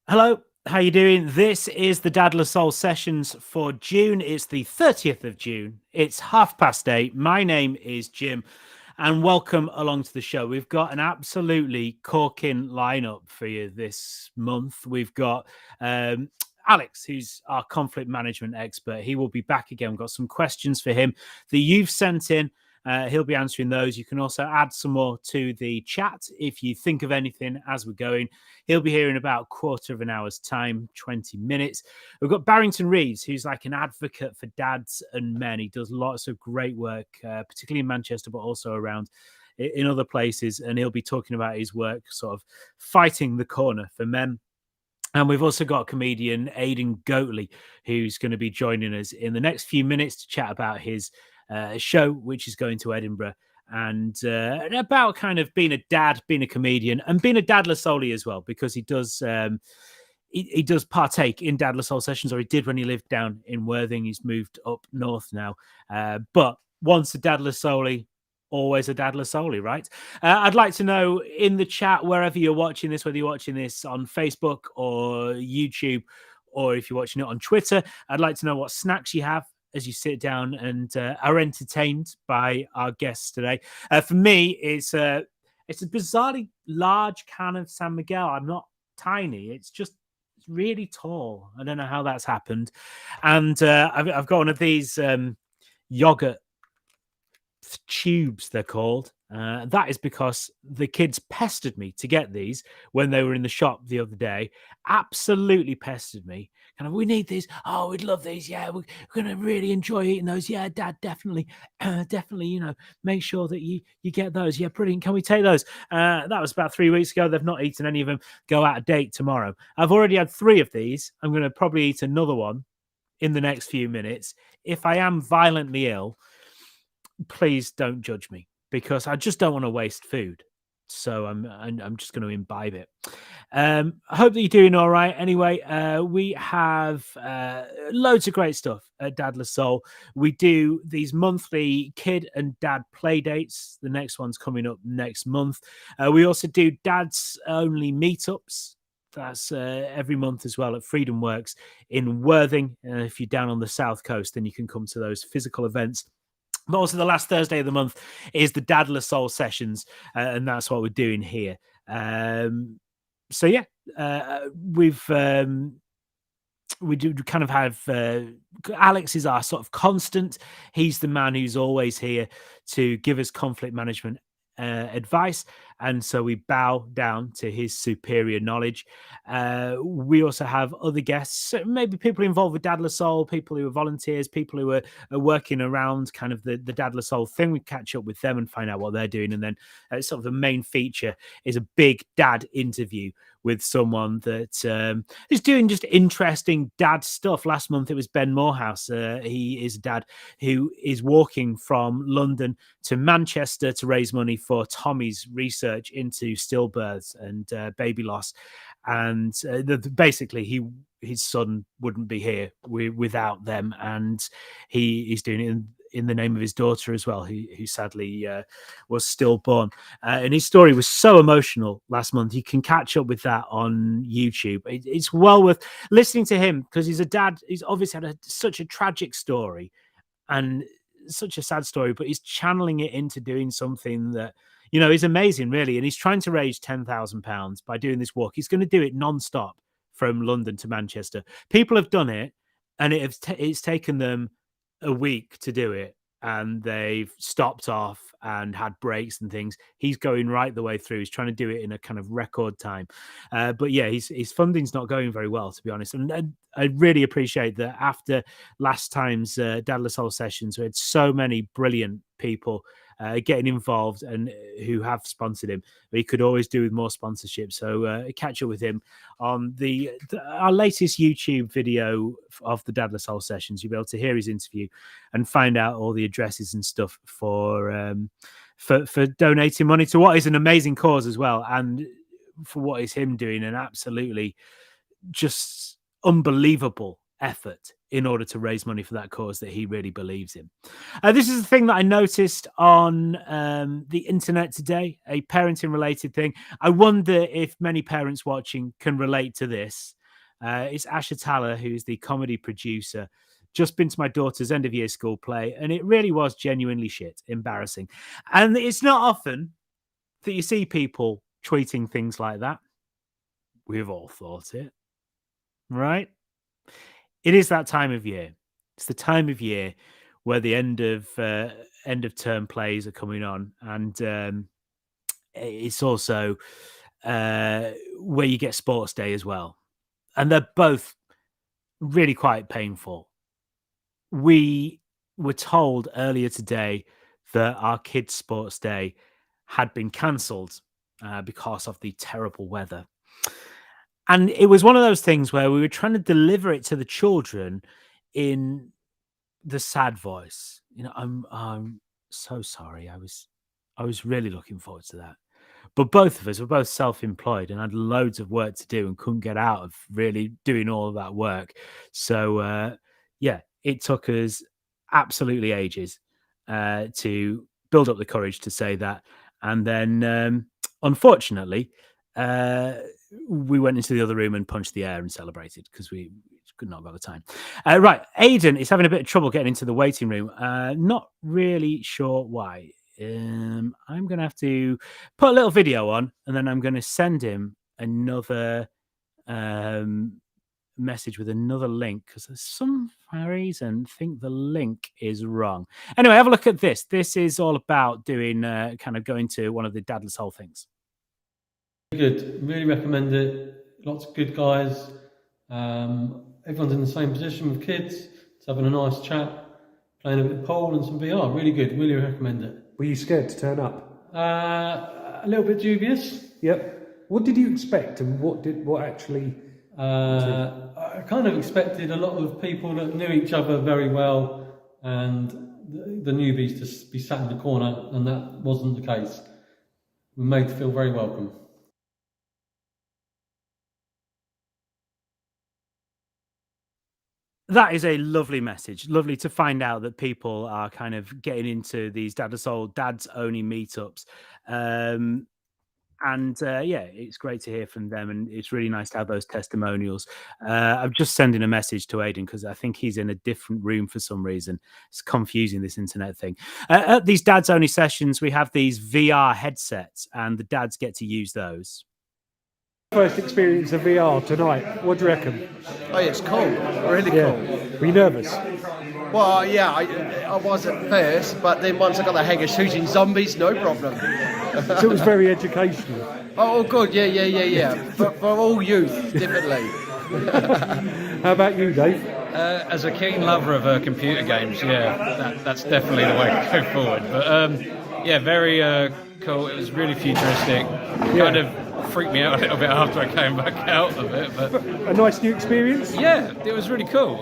Hello, how you doing? This is the Dad La Soul sessions for June. It's the 30th of June. It's 8:30. My name is Jim, and welcome along to the show. We've got an absolutely corking lineup for you this month. We've got Alex, who's our conflict management expert. He will be back again. We've got some questions for him that you've sent in. He'll be answering those. You can also add some more to the chat if you think of anything as we're going. He'll be here in about a quarter of an hour's time, 20 minutes. We've got Barrington Reeves, who's like an advocate for dads and men. He does lots of great work, particularly in Manchester, but also around in other places. And he'll be talking about his work, sort of fighting the corner for men. And we've also got comedian Aidan Goatley, who's going to be joining us in the next few minutes to chat about his show, which is going to Edinburgh, and about kind of being a dad, being a comedian, and being a Dad La Soul as well, because he does he does partake in Dad La Soul sessions, or he did when he lived down in Worthing. He's moved up north now, but once a Dad La Soul, always a Dad La Soul, right? I'd like to know in the chat, wherever you're watching this, whether you're watching this on Facebook or YouTube, or if you're watching it on Twitter, I'd like to know what snacks you have as you sit down and are entertained by our guests today. For me, it's a bizarrely large can of San Miguel. I'm not tiny. It's really tall. I don't know how that's happened. And I've got one of these yogurt tubes, they're called. That is because the kids pestered me to get these when they were in the shop the other day. Absolutely pestered me. Kind of, we need these. Oh, we'd love these. Yeah, we're going to really enjoy eating those. Yeah, Dad, definitely, definitely. Make sure that you get those. Yeah, brilliant. Can we take those? That was about 3 weeks ago. They've not eaten any of them. Go out of date tomorrow. I've already had 3 of these. I'm going to probably eat another one in the next few minutes. If I am violently ill, please don't judge me, because I just don't want to waste food. So I'm just going to imbibe it. I hope that you're doing all right. Anyway, we have loads of great stuff at Dad La Soul. We do these monthly kid and dad play dates. The next one's coming up next month. We also do dads only meetups. That's every month as well at Freedom Works in Worthing. If you're down on the south coast, then you can come to those physical events. But also the last Thursday of the month is the Dad La Soul sessions, and that's what we're doing here. So yeah, we do kind of have Alex is our sort of constant. He's the man who's always here to give us conflict management advice, and so we bow down to his superior knowledge. We also have other guests, maybe people involved with Dad La Soul, people who are volunteers, people who are working around kind of the Dad La Soul thing. We catch up with them and find out what they're doing, and then sort of the main feature is a big dad interview with someone that is doing just interesting dad stuff. Last month it was Ben Morehouse. He is a dad who is walking from London to Manchester to raise money for Tommy's research into stillbirths and baby loss. And basically his son wouldn't be here without them, and he's doing it in the name of his daughter as well, who sadly was stillborn. And his story was so emotional last month. You can catch up with that on YouTube. It's well worth listening to him, because he's a dad. He's obviously had such a tragic story and such a sad story, but he's channeling it into doing something that, is amazing, really. And he's trying to raise £10,000 by doing this walk. He's going to do it non-stop from London to Manchester. People have done it, and it's taken them a week to do it, and they've stopped off and had breaks and things. He's going right the way through. He's trying to do it in a kind of record time. But yeah, his funding's not going very well, to be honest. And I really appreciate that after last time's Dad La Soul sessions, we had so many brilliant people getting involved and who have sponsored him. But he could always do with more sponsorship. So catch up with him on our latest YouTube video of the Dad La Soul sessions. You'll be able to hear his interview and find out all the addresses and stuff for donating money to what is an amazing cause as well, and for what is him doing an absolutely just unbelievable effort in order to raise money for that cause that he really believes in. This is the thing that I noticed on the internet today, a parenting related thing. I wonder if many parents watching can relate to this. It's Asher Taller, who's the comedy producer. Just been to my daughter's end of year school play, and it really was genuinely shit, embarrassing. And it's not often that you see people tweeting things like that. We've all thought it, right? It is that time of year. It's the time of year where the end of term plays are coming on, and it's also where you get sports day as well, and they're both really quite painful. We were told earlier today that our kids' sports day had been cancelled because of the terrible weather. And it was one of those things where we were trying to deliver it to the children in the sad voice. I'm so sorry. I was really looking forward to that. But both of us were both self-employed and had loads of work to do and couldn't get out of really doing all of that work. So yeah, it took us absolutely ages to build up the courage to say that. And then unfortunately, we went into the other room and punched the air and celebrated because we could not have the time. Right, Aidan is having a bit of trouble getting into the waiting room. Not really sure why. I'm going to have to put a little video on, and then I'm going to send him another message with another link because there's some reason I think the link is wrong. Anyway, have a look at this. This is all about doing kind of going to one of the Dadless Hole things. Good, really recommend it. Lots of good guys. Everyone's in the same position with kids. It's having a nice chat, playing a bit of pool and some VR. Really good, really recommend it. Were you scared to turn up? A little bit dubious. Yep. What did you expect, and what actually? I kind of expected a lot of people that knew each other very well, and the newbies to be sat in the corner, and that wasn't the case. We were made to feel very welcome. That is a lovely message. Lovely to find out that people are kind of getting into these Dadless Hole dads only meetups. Yeah, it's great to hear from them, and it's really nice to have those testimonials. I'm just sending a message to Aidan because I think he's in a different room for some reason. It's confusing, this internet thing. At these dads only sessions, we have these VR headsets, and the dads get to use those. First experience of VR tonight. What do you reckon? Oh, it's cool, really cool. Were you nervous? Well, yeah, I was at first, but then once I got the hang of shooting zombies, no problem. So it was very educational. Oh, good, yeah. For all youth, definitely. How about you, Dave? As a keen lover of computer games, that's definitely the way to go forward. But yeah, very cool. It was really futuristic. Kind of freaked me out a little bit after I came back out of it. But a nice new experience? Yeah, it was really cool.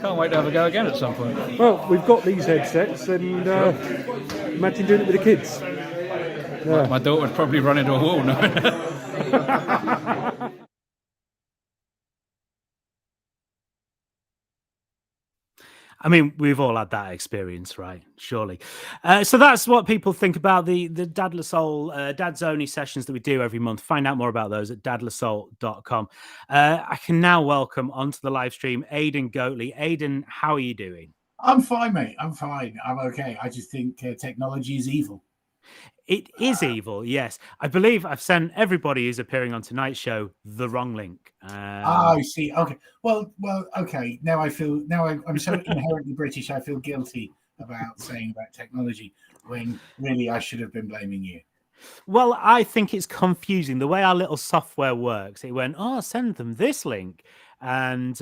Can't wait to have a go again at some point. Well, we've got these headsets, and imagine doing it with the kids. Yeah. My daughter would probably run into a wall. No? I mean, we've all had that experience, right? Surely. So that's what people think about the Dadless Hole Dads Only sessions that we do every month. Find out more about those at dadlesssoul.com. I can now welcome onto the live stream Aidan Goatley. Aidan, how are you doing? I'm fine, mate. I'm fine. I'm okay. I just think technology is evil. It is evil, yes. I believe I've sent everybody who's appearing on tonight's show the wrong link. I see. Okay. Well. Okay. Now I'm so inherently British. I feel guilty about saying about technology when really I should have been blaming you. Well, I think it's confusing the way our little software works. It went, send them this link, and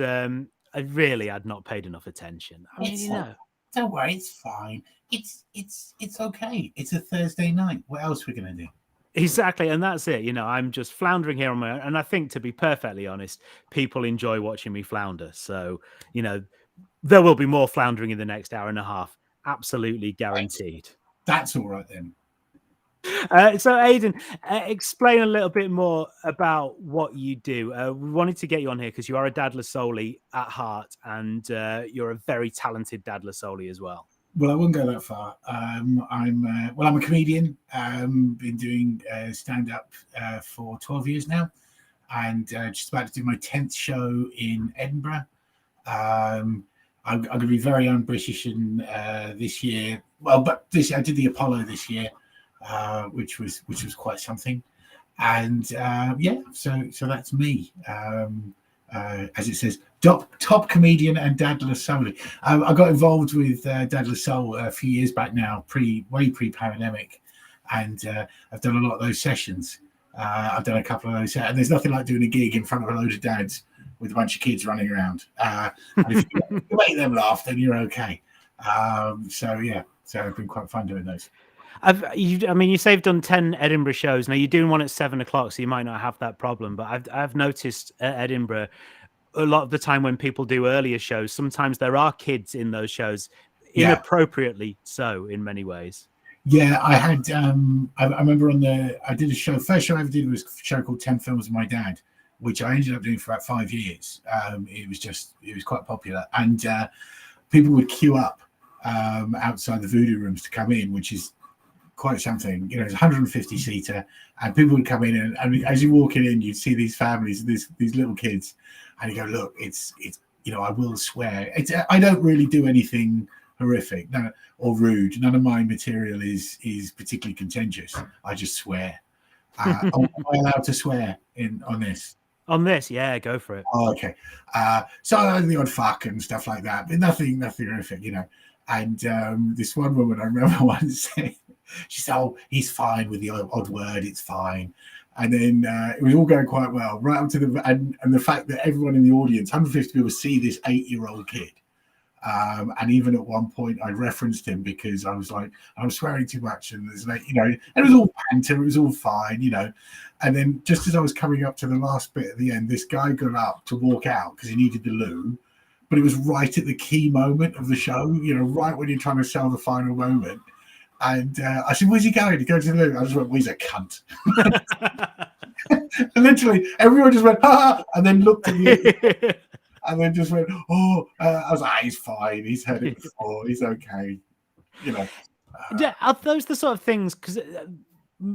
I'd not paid enough attention. I mean, don't worry, it's fine. It's okay. It's a Thursday night. What else are we going to do? Exactly, and that's it. I'm just floundering here on my own, and I think, to be perfectly honest, people enjoy watching me flounder. So, there will be more floundering in the next hour and a half. Absolutely guaranteed. That's all right then. So, Aidan, explain a little bit more about what you do. We wanted to get you on here because you are a Dadless Souley at heart, and you're a very talented Dadless Souley as well. Well, I wouldn't go that far. I'm a comedian. Been doing stand-up for 12 years now. and just about to do my 10th show in Edinburgh. I'm going to be very un-British in this year. Well, but this I did the Apollo this year, which was quite something. And so that's me. As it says, top comedian and dadless solely. I got involved with Dadless Soul a few years back now, way pre-pandemic, and I've done a lot of those sessions. I've done a couple of those, and there's nothing like doing a gig in front of a load of dads with a bunch of kids running around. And if you make them laugh, then you're okay. So it's been quite fun doing those. You say you've done 10 Edinburgh shows. Now you're doing one at 7:00, so you might not have that problem. But I've noticed at Edinburgh a lot of the time when people do earlier shows, sometimes there are kids in those shows, inappropriately so in many ways. Yeah, I had. I remember I did a show. First show I ever did was a show called 10 Films with My Dad, which I ended up doing for about 5 years. It was quite popular, and people would queue up outside the Voodoo Rooms to come in, which is quite something. You know, it's a 150 seater, and people would come in, and as you're walking in, you'd see these families, these little kids, and you go, look, it's I will swear. I don't really do anything horrific, or rude. None of my material is particularly contentious. I just swear. Am I allowed to swear on this? On this, yeah, go for it. Oh, okay. So I had the odd fuck and stuff like that, but nothing horrific, you know. And this one woman I remember once saying, she said, "Oh, he's fine with the odd word, it's fine." And then it was all going quite well, right up to and the fact that everyone in the audience, 150 people, see this 8-year-old kid. And even at one point I referenced him because I was like, I was swearing too much, and there's like, you know, and it was all banter, it was all fine, you know. And then just as I was coming up to the last bit at the end, this guy got up to walk out because he needed the loo, but it was right at the key moment of the show, you know, right when you're trying to sell the final moment. And I said, "Where's he going?" He goes to the loo. I just went, "Well, he's a cunt." And literally everyone just went, "Ah," and then looked at me. And then just went, "Oh," I was like, "He's fine. He's heard it before. He's okay." You know. Yeah, are those the sort of things? Because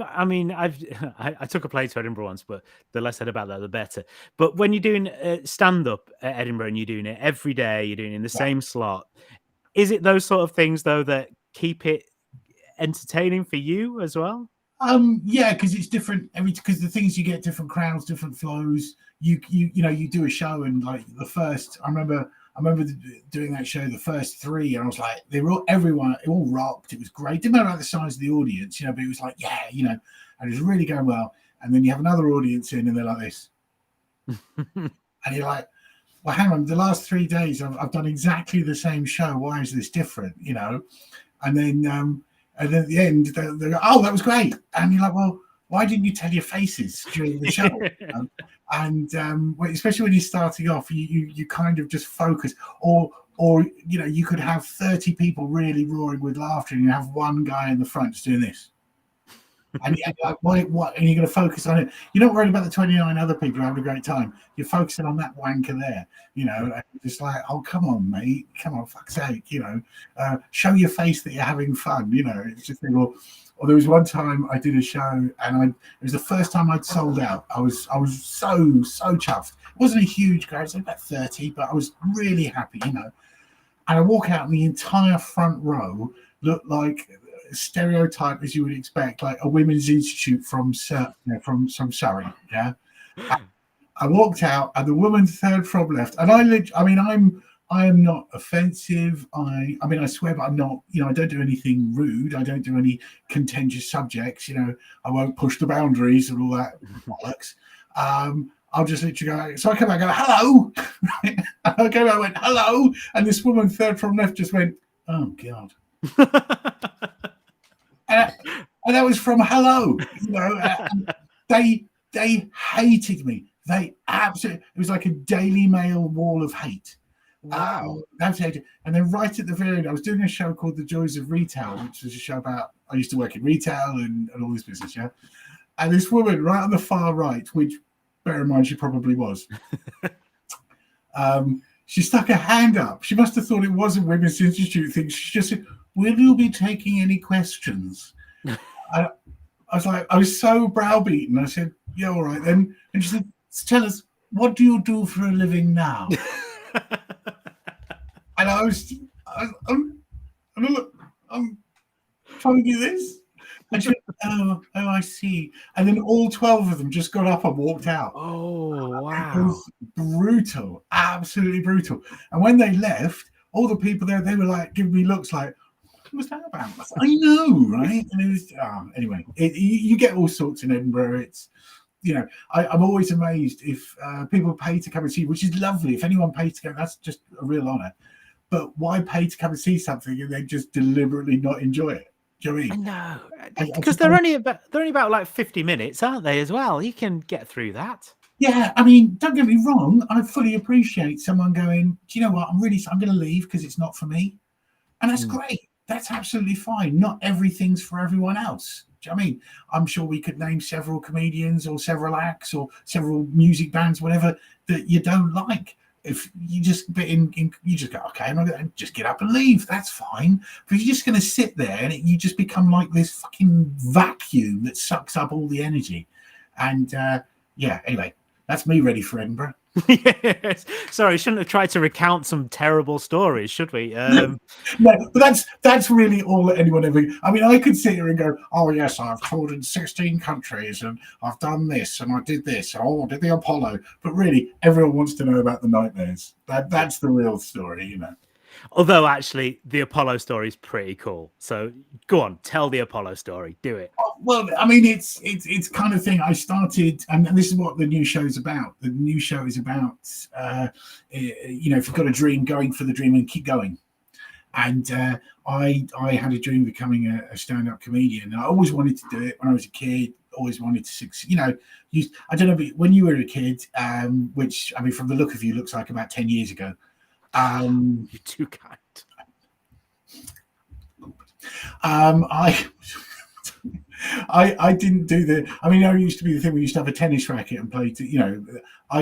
I mean, I took a play to Edinburgh once, but the less said about that, the better. But when you're doing stand up at Edinburgh and you're doing it every day, you're doing it in the same slot. Is it those sort of things though that keep it entertaining for you as well? Yeah, because it's different because the things you get different crowds, different flows. You do a show, and like the first, I remember doing that show, the first 3, and I was like, it all rocked. It was great. Didn't matter about the size of the audience, you know, but it was like, yeah, you know, and it was really going well. And then you have another audience in, and they're like this, and you're like, well, hang on, the last 3 days I've done exactly the same show. Why is this different? You know, and then at the end, they go, "Oh, that was great." And you're like, "Well, why didn't you tell your faces during the show?" You know? And especially when you're starting off, you kind of just focus. Or you know, you could have 30 people really roaring with laughter, and you have one guy in the front just doing this. And you're like, what? And you're going to focus on it. You're not worried about the 29 other people having a great time. You're focusing on that wanker there, you know. And just like, oh, come on, mate, come on, fuck's sake, you know, show your face that you're having fun, you know. It's just or there was one time I did a show, and it was the first time I'd sold out. I was so chuffed. It wasn't a huge crowd, it was about 30, but I was really happy, you know. And I walk out, and the entire front row looked like stereotype as you would expect, like a women's institute from Surrey, yeah. I walked out, and the woman third from left, and I am not offensive. I mean, I swear, but I'm not. You know, I don't do anything rude. I don't do any contentious subjects. You know, I won't push the boundaries and all that bollocks. I'll just literally go. So I come out and go, "Hello." And I came out and went, "Hello," and this woman third from left just went, "Oh God." And that was from Hello, you know. And they hated me. They absolutely. It was like a Daily Mail wall of hate. Wow. That's hated. And then right at the very end, I was doing a show called The Joys of Retail, which was a show about I used to work in retail and all this business, yeah. And this woman right on the far right, which bear in mind she probably was. She stuck her hand up. She must have thought it was a Women's Institute thing. She just said, "Will you be taking any questions?" I was like, I was so browbeaten. I said, "Yeah, all right then." And she said, tell us, what do you do for a living now? And I'm trying to do this. And she went, oh, I see. And then all 12 of them just got up and walked out. Oh, It wow. was brutal, absolutely brutal. And when they left, all the people there, they were like giving me looks like, what was that about? I know, right? And it was, anyway, you get all sorts in Edinburgh. It's, I'm always amazed if people pay to come and see, which is lovely. If anyone pays to go, that's just a real honour. But why pay to come and see something and then just deliberately not enjoy it? Do you know what I mean? No, because they're only about like 50 minutes, aren't they? As well, you can get through that. Yeah, I mean, don't get me wrong. I fully appreciate someone going, do you know what? I'm going to leave because it's not for me, and that's great. That's absolutely fine. Not everything's for everyone else. Do you know what I mean? I'm sure we could name several comedians or several acts or several music bands, whatever, that you don't like. If you just you just go, okay, I'm not going to just get up and leave. That's fine. But you're just going to sit there and you just become like this fucking vacuum that sucks up all the energy. And anyway, that's me ready for Edinburgh. Yes. Sorry, shouldn't have tried to recount some terrible stories, should we? No, but that's really all that anyone ever. I mean, I could sit here and go, oh yes, I've toured in 16 countries and I've done this and I did this and I did the Apollo. But really, everyone wants to know about the nightmares. That's the real story, Although actually, the Apollo story is pretty cool. So go on, tell the Apollo story. Do it. Well, I mean, it's kind of thing I started, and this is what the new show is about. The new show is about, if you've got a dream, going for the dream and keep going. And I had a dream of becoming a stand-up comedian. I always wanted to do it when I was a kid. Always wanted to succeed. I don't know, but when you were a kid, which I mean, from the look of you, looks like about 10 years ago. You're too kind. I didn't do I used to be the thing we used to have a tennis racket and play I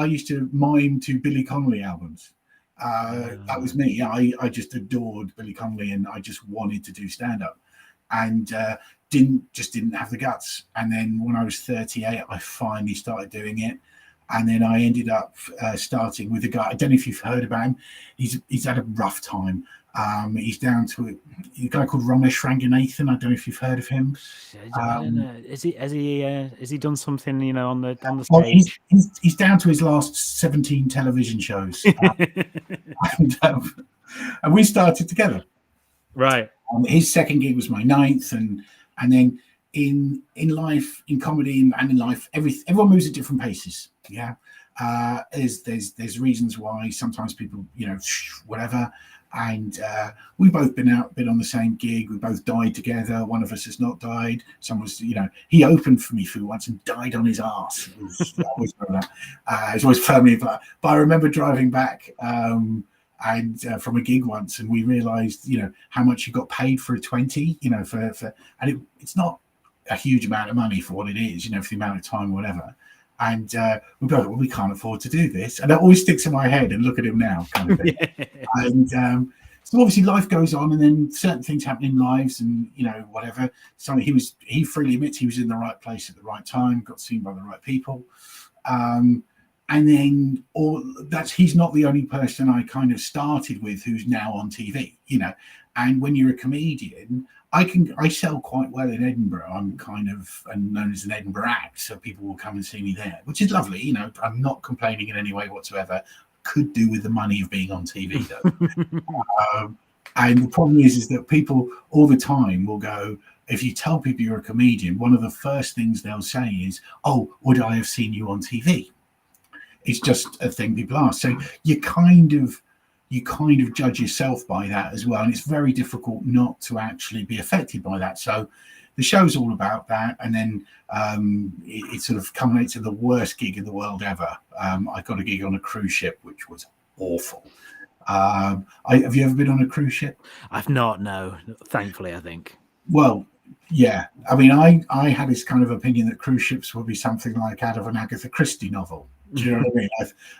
used to mime to Billy Connolly albums. That was me. I just adored Billy Connolly and I just wanted to do stand-up and didn't have the guts. And then when I was 38, I finally started doing it. And then I ended up starting with a guy. I don't know if you've heard about him. He's had a rough time. He's down to a guy called Ramesh Ranganathan. I don't know if you've heard of him. Has he done something on the stage? Well, he's down to his last 17 television shows, and we started together. Right. His second gig was my 9th, and then in life, in comedy and in life, everyone moves at different paces. Yeah. There's reasons why sometimes people, whatever. And we've both been on the same gig. We both died together. One of us has not died. He opened for me for once and died on his arse. I always remember that. It's always firmly, but I remember driving back and from a gig once, and we realised, how much you got paid for a 20, and it's not a huge amount of money for what it is, for the amount of time, whatever. And we both, well, we can't afford to do this. And that always sticks in my head, and look at him now, kind of thing. Yeah. And so obviously life goes on, and then certain things happen in lives, and whatever. So he freely admits he was in the right place at the right time, got seen by the right people. And then he's not the only person I kind of started with who's now on TV, And when you're a comedian, I sell quite well in Edinburgh. I'm kind of known as an Edinburgh act, so people will come and see me there, which is lovely. I'm not complaining in any way whatsoever. Could do with the money of being on TV though. And the problem is that people all the time will go, if you tell people you're a comedian, one of the first things they'll say is, "Oh, would I have seen you on TV?" It's just a thing people ask. So you kind of judge yourself by that as well, and it's very difficult not to actually be affected by that. So the show's all about that, and then it sort of culminates in the worst gig in the world ever. I got a gig on a cruise ship, which was awful. Have you ever been on a cruise ship? I've not, no. Thankfully, I think. Well, yeah. I mean, I had this kind of opinion that cruise ships would be something like out of an Agatha Christie novel. Do you know what I mean?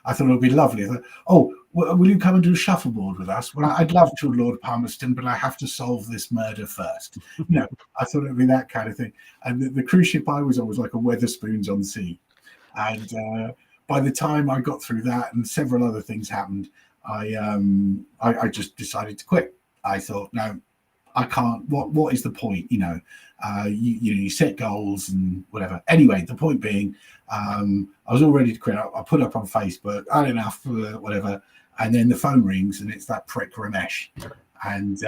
I thought it would be lovely. I thought, oh, will you come and do shuffleboard with us? Well, I'd love to, Lord Palmerston, but I have to solve this murder first. I thought it would be that kind of thing. And the cruise ship I was on was like a Wetherspoons on sea. And by the time I got through that and several other things happened, I just decided to quit. I thought, no, I can't. What is the point? You set goals and whatever. Anyway, the point being, I was all ready to quit. I put up on Facebook, I had enough, whatever. And then the phone rings, and it's that prick Ramesh, and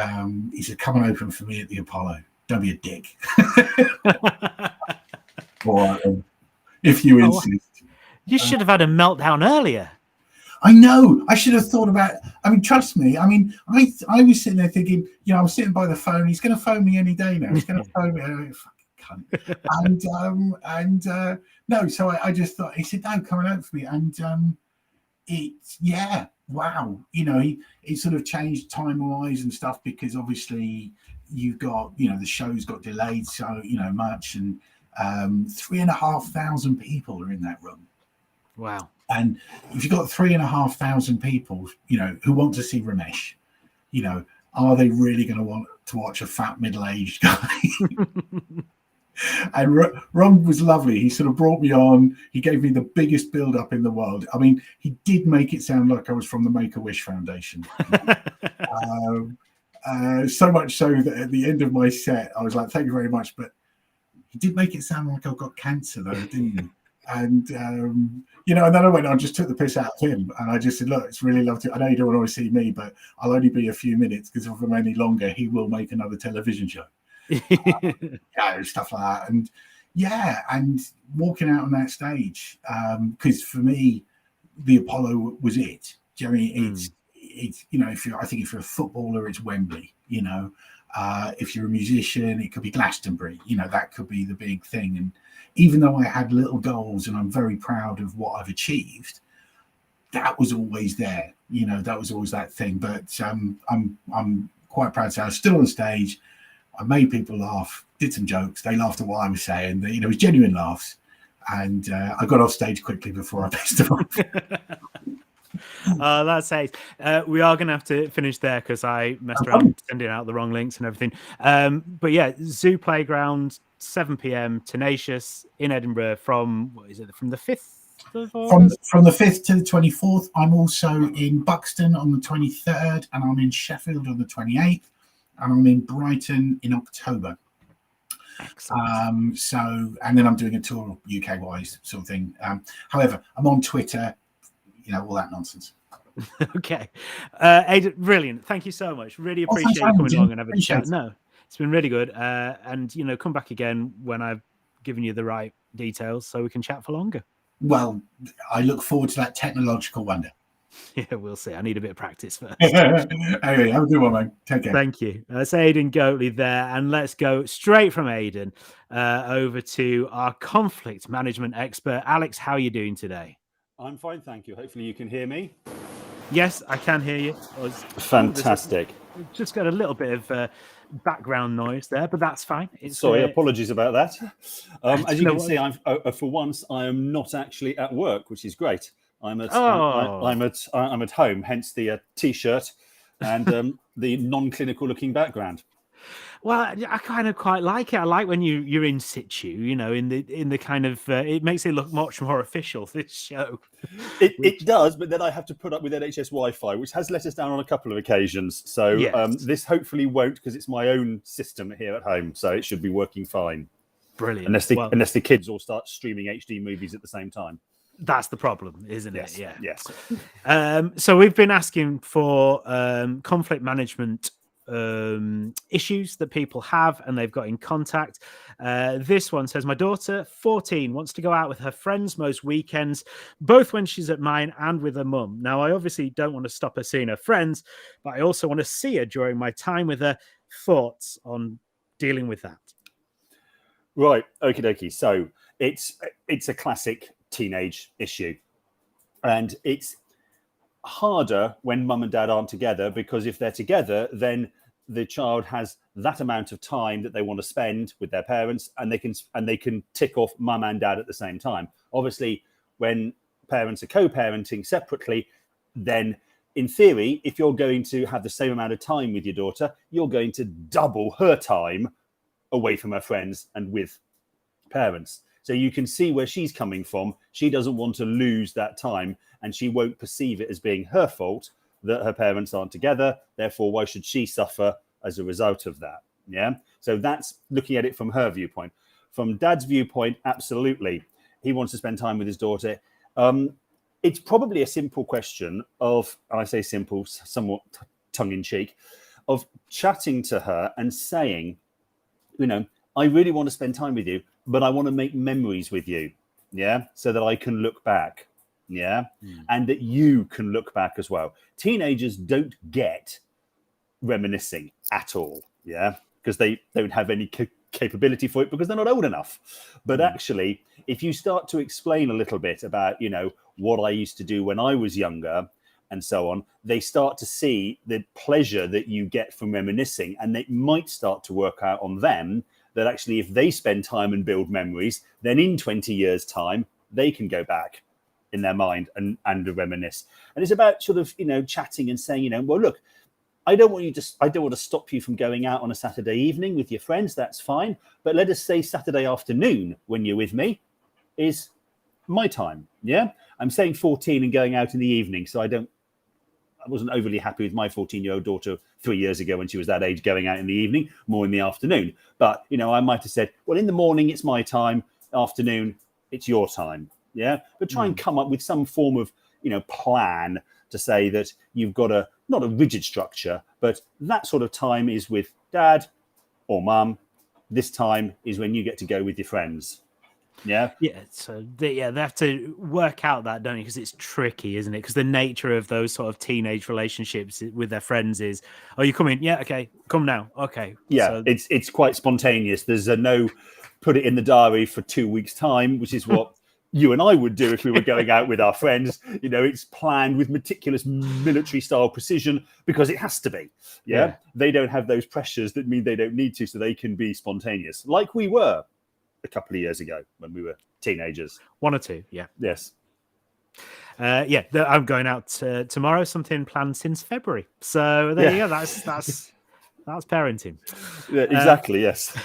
he said, "Come and open for me at the Apollo. Don't be a dick." All right, if you insist. You should have had a meltdown earlier. I know. I should have thought about it. I mean, trust me. I mean, I was sitting there thinking, I was sitting by the phone. He's going to phone me any day now. He's going to phone me. Fucking cunt. And no. So I just thought. He said, "No, come and out for me." And wow. He sort of changed time-wise and stuff because obviously you've got, the show's got delayed so much, and 3,500 people are in that room. Wow. And if you've got 3,500 people, who want to see Ramesh, are they really going to want to watch a fat middle-aged guy? And Ron was lovely. He sort of brought me on. He gave me the biggest build-up in the world. I mean, he did make it sound like I was from the Make-A-Wish Foundation. So much so that at the end of my set, I was like, "Thank you very much." But he did make it sound like I've got cancer, though, didn't he? And and then I went on, just took the piss out of him, and I just said, "Look, it's really lovely. I know you don't want to see me, but I'll only be a few minutes because if I'm any longer, he will make another television show." Stuff like that, and walking out on that stage, because for me, the Apollo was it. Do you know what I mean? It's if you're a footballer, it's Wembley. If you're a musician, it could be Glastonbury. That could be the big thing. And even though I had little goals, and I'm very proud of what I've achieved, that was always there. That was always that thing. But I'm quite proud to say I was still on stage. I made people laugh, did some jokes. They laughed at what I was saying. It was genuine laughs. And I got off stage quickly before I pissed them off. That's ace. We are going to have to finish there because I messed around sending out the wrong links and everything. But yeah, Zoo Playground, 7 p.m, Tenacious in Edinburgh from the 5th of August? From the 5th to the 24th. I'm also in Buxton on the 23rd, and I'm in Sheffield on the 28th, and I'm in Brighton in October. Excellent. And then I'm doing a tour UK wise sort of thing. However, I'm on Twitter, all that nonsense. Okay. Aidan, brilliant. Thank you so much. Really appreciate you coming along and having a chat. No, it's been really good. And come back again when I've given you the right details so we can chat for longer. Well, I look forward to that technological wonder. Yeah, we'll see. I need a bit of practice first. Anyway, have a good one, man. Take care. Thank you. That's Aidan Goatley there. And let's go straight from Aidan over to our conflict management expert. Alex, how are you doing today? I'm fine, thank you. Hopefully you can hear me. Yes, I can hear you. Fantastic. Just got a little bit of background noise there, but that's fine. Sorry, apologies about that. As you can see, for once I am not actually at work, which is great. I'm at home, hence the t-shirt and the non-clinical looking background. Well, I kind of quite like it. I like when you're in situ, in the kind of it makes it look much more official, this show. It does, but then I have to put up with NHS Wi-Fi, which has let us down on a couple of occasions. So yes. This hopefully won't, because it's my own system here at home, so it should be working fine. Brilliant. Unless the kids all start streaming HD movies at the same time. That's the problem, isn't it? Yeah. Yes. So we've been asking for conflict management issues that people have, and they've got in contact. This one says, my daughter, 14, wants to go out with her friends most weekends, both when she's at mine and with her mum. Now, I obviously don't want to stop her seeing her friends, but I also want to see her during my time with her. Thoughts on dealing with that? Right. Okie dokie. So it's a classic teenage issue, and it's harder when mum and dad aren't together, because if they're together, then the child has that amount of time that they want to spend with their parents, and they can tick off mum and dad at the same time. Obviously, when parents are co-parenting separately, then in theory, if you're going to have the same amount of time with your daughter, you're going to double her time away from her friends and with parents. So you can see where she's coming from. She doesn't want to lose that time, and she won't perceive it as being her fault that her parents aren't together. Therefore, why should she suffer as a result of that? Yeah. So that's looking at it from her viewpoint. From Dad's viewpoint, absolutely. He wants to spend time with his daughter. It's probably a simple question of, and I say simple, somewhat tongue in cheek, of chatting to her and saying, I really want to spend time with you, but I want to make memories with you. Yeah. So that I can look back. Yeah. And that you can look back as well. Teenagers don't get reminiscing at all. Yeah. Because they don't have any capability for it because they're not old enough. But actually, if you start to explain a little bit about, what I used to do when I was younger and so on, they start to see the pleasure that you get from reminiscing, and it might start to work out on them that actually if they spend time and build memories, then in 20 years' time, they can go back in their mind and reminisce. And it's about sort of, chatting and saying, well, look, I don't want to stop you from going out on a Saturday evening with your friends. That's fine. But let us say Saturday afternoon when you're with me is my time. Yeah. I'm saying 14 and going out in the evening. So I wasn't overly happy with my 14-year-old daughter 3 years ago when she was that age going out in the evening, more in the afternoon. But, I might have said, well, in the morning, it's my time. Afternoon, it's your time. Yeah. But try and come up with some form of, plan to say that you've got not a rigid structure, but that sort of time is with Dad or Mum. This time is when you get to go with your friends. Yeah. Yeah. So they have to work out that, don't you? Because it's tricky, isn't it? Because the nature of those sort of teenage relationships with their friends is, oh, you come in? Yeah. Okay. Come now. Okay. Yeah. So it's quite spontaneous. There's no put it in the diary for 2 weeks' time, which is what you and I would do if we were going out with our friends. It's planned with meticulous military style precision because it has to be. Yeah. They don't have those pressures that mean they don't need to, so they can be spontaneous like we were a couple of years ago when we were teenagers. 1 or 2. Yeah. Yes. I'm going out tomorrow. Something planned since February. So there you go. That's parenting. Yeah, exactly. Yes.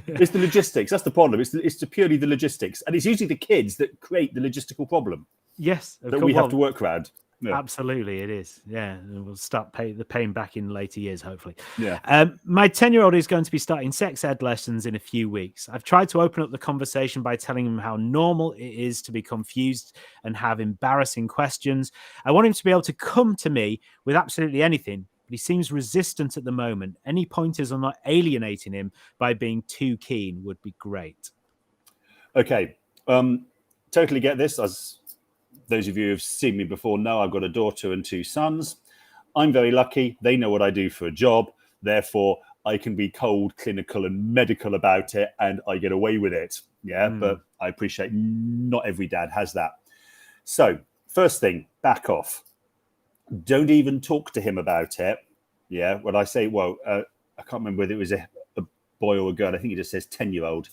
It's the logistics. That's the problem. It's purely the logistics, and it's usually the kids that create the logistical problem. Yes, that we have to work around. Yeah. Absolutely, it is. Yeah, and we'll start the pain back in later years, hopefully. Yeah. My 10-year-old is going to be starting sex ed lessons in a few weeks. I've tried to open up the conversation by telling him how normal it is to be confused and have embarrassing questions. I want him to be able to come to me with absolutely anything, but he seems resistant at the moment. Any pointers on not alienating him by being too keen would be great. Okay. Totally get this. As those of you who've seen me before know, I've got a daughter and 2 sons. I'm very lucky. They know what I do for a job. Therefore, I can be cold, clinical, and medical about it, and I get away with it. Yeah, but I appreciate not every dad has that. So, first thing, back off. Don't even talk to him about it. Yeah, when I say, I can't remember whether it was a boy or a girl. I think it just says 10-year-old.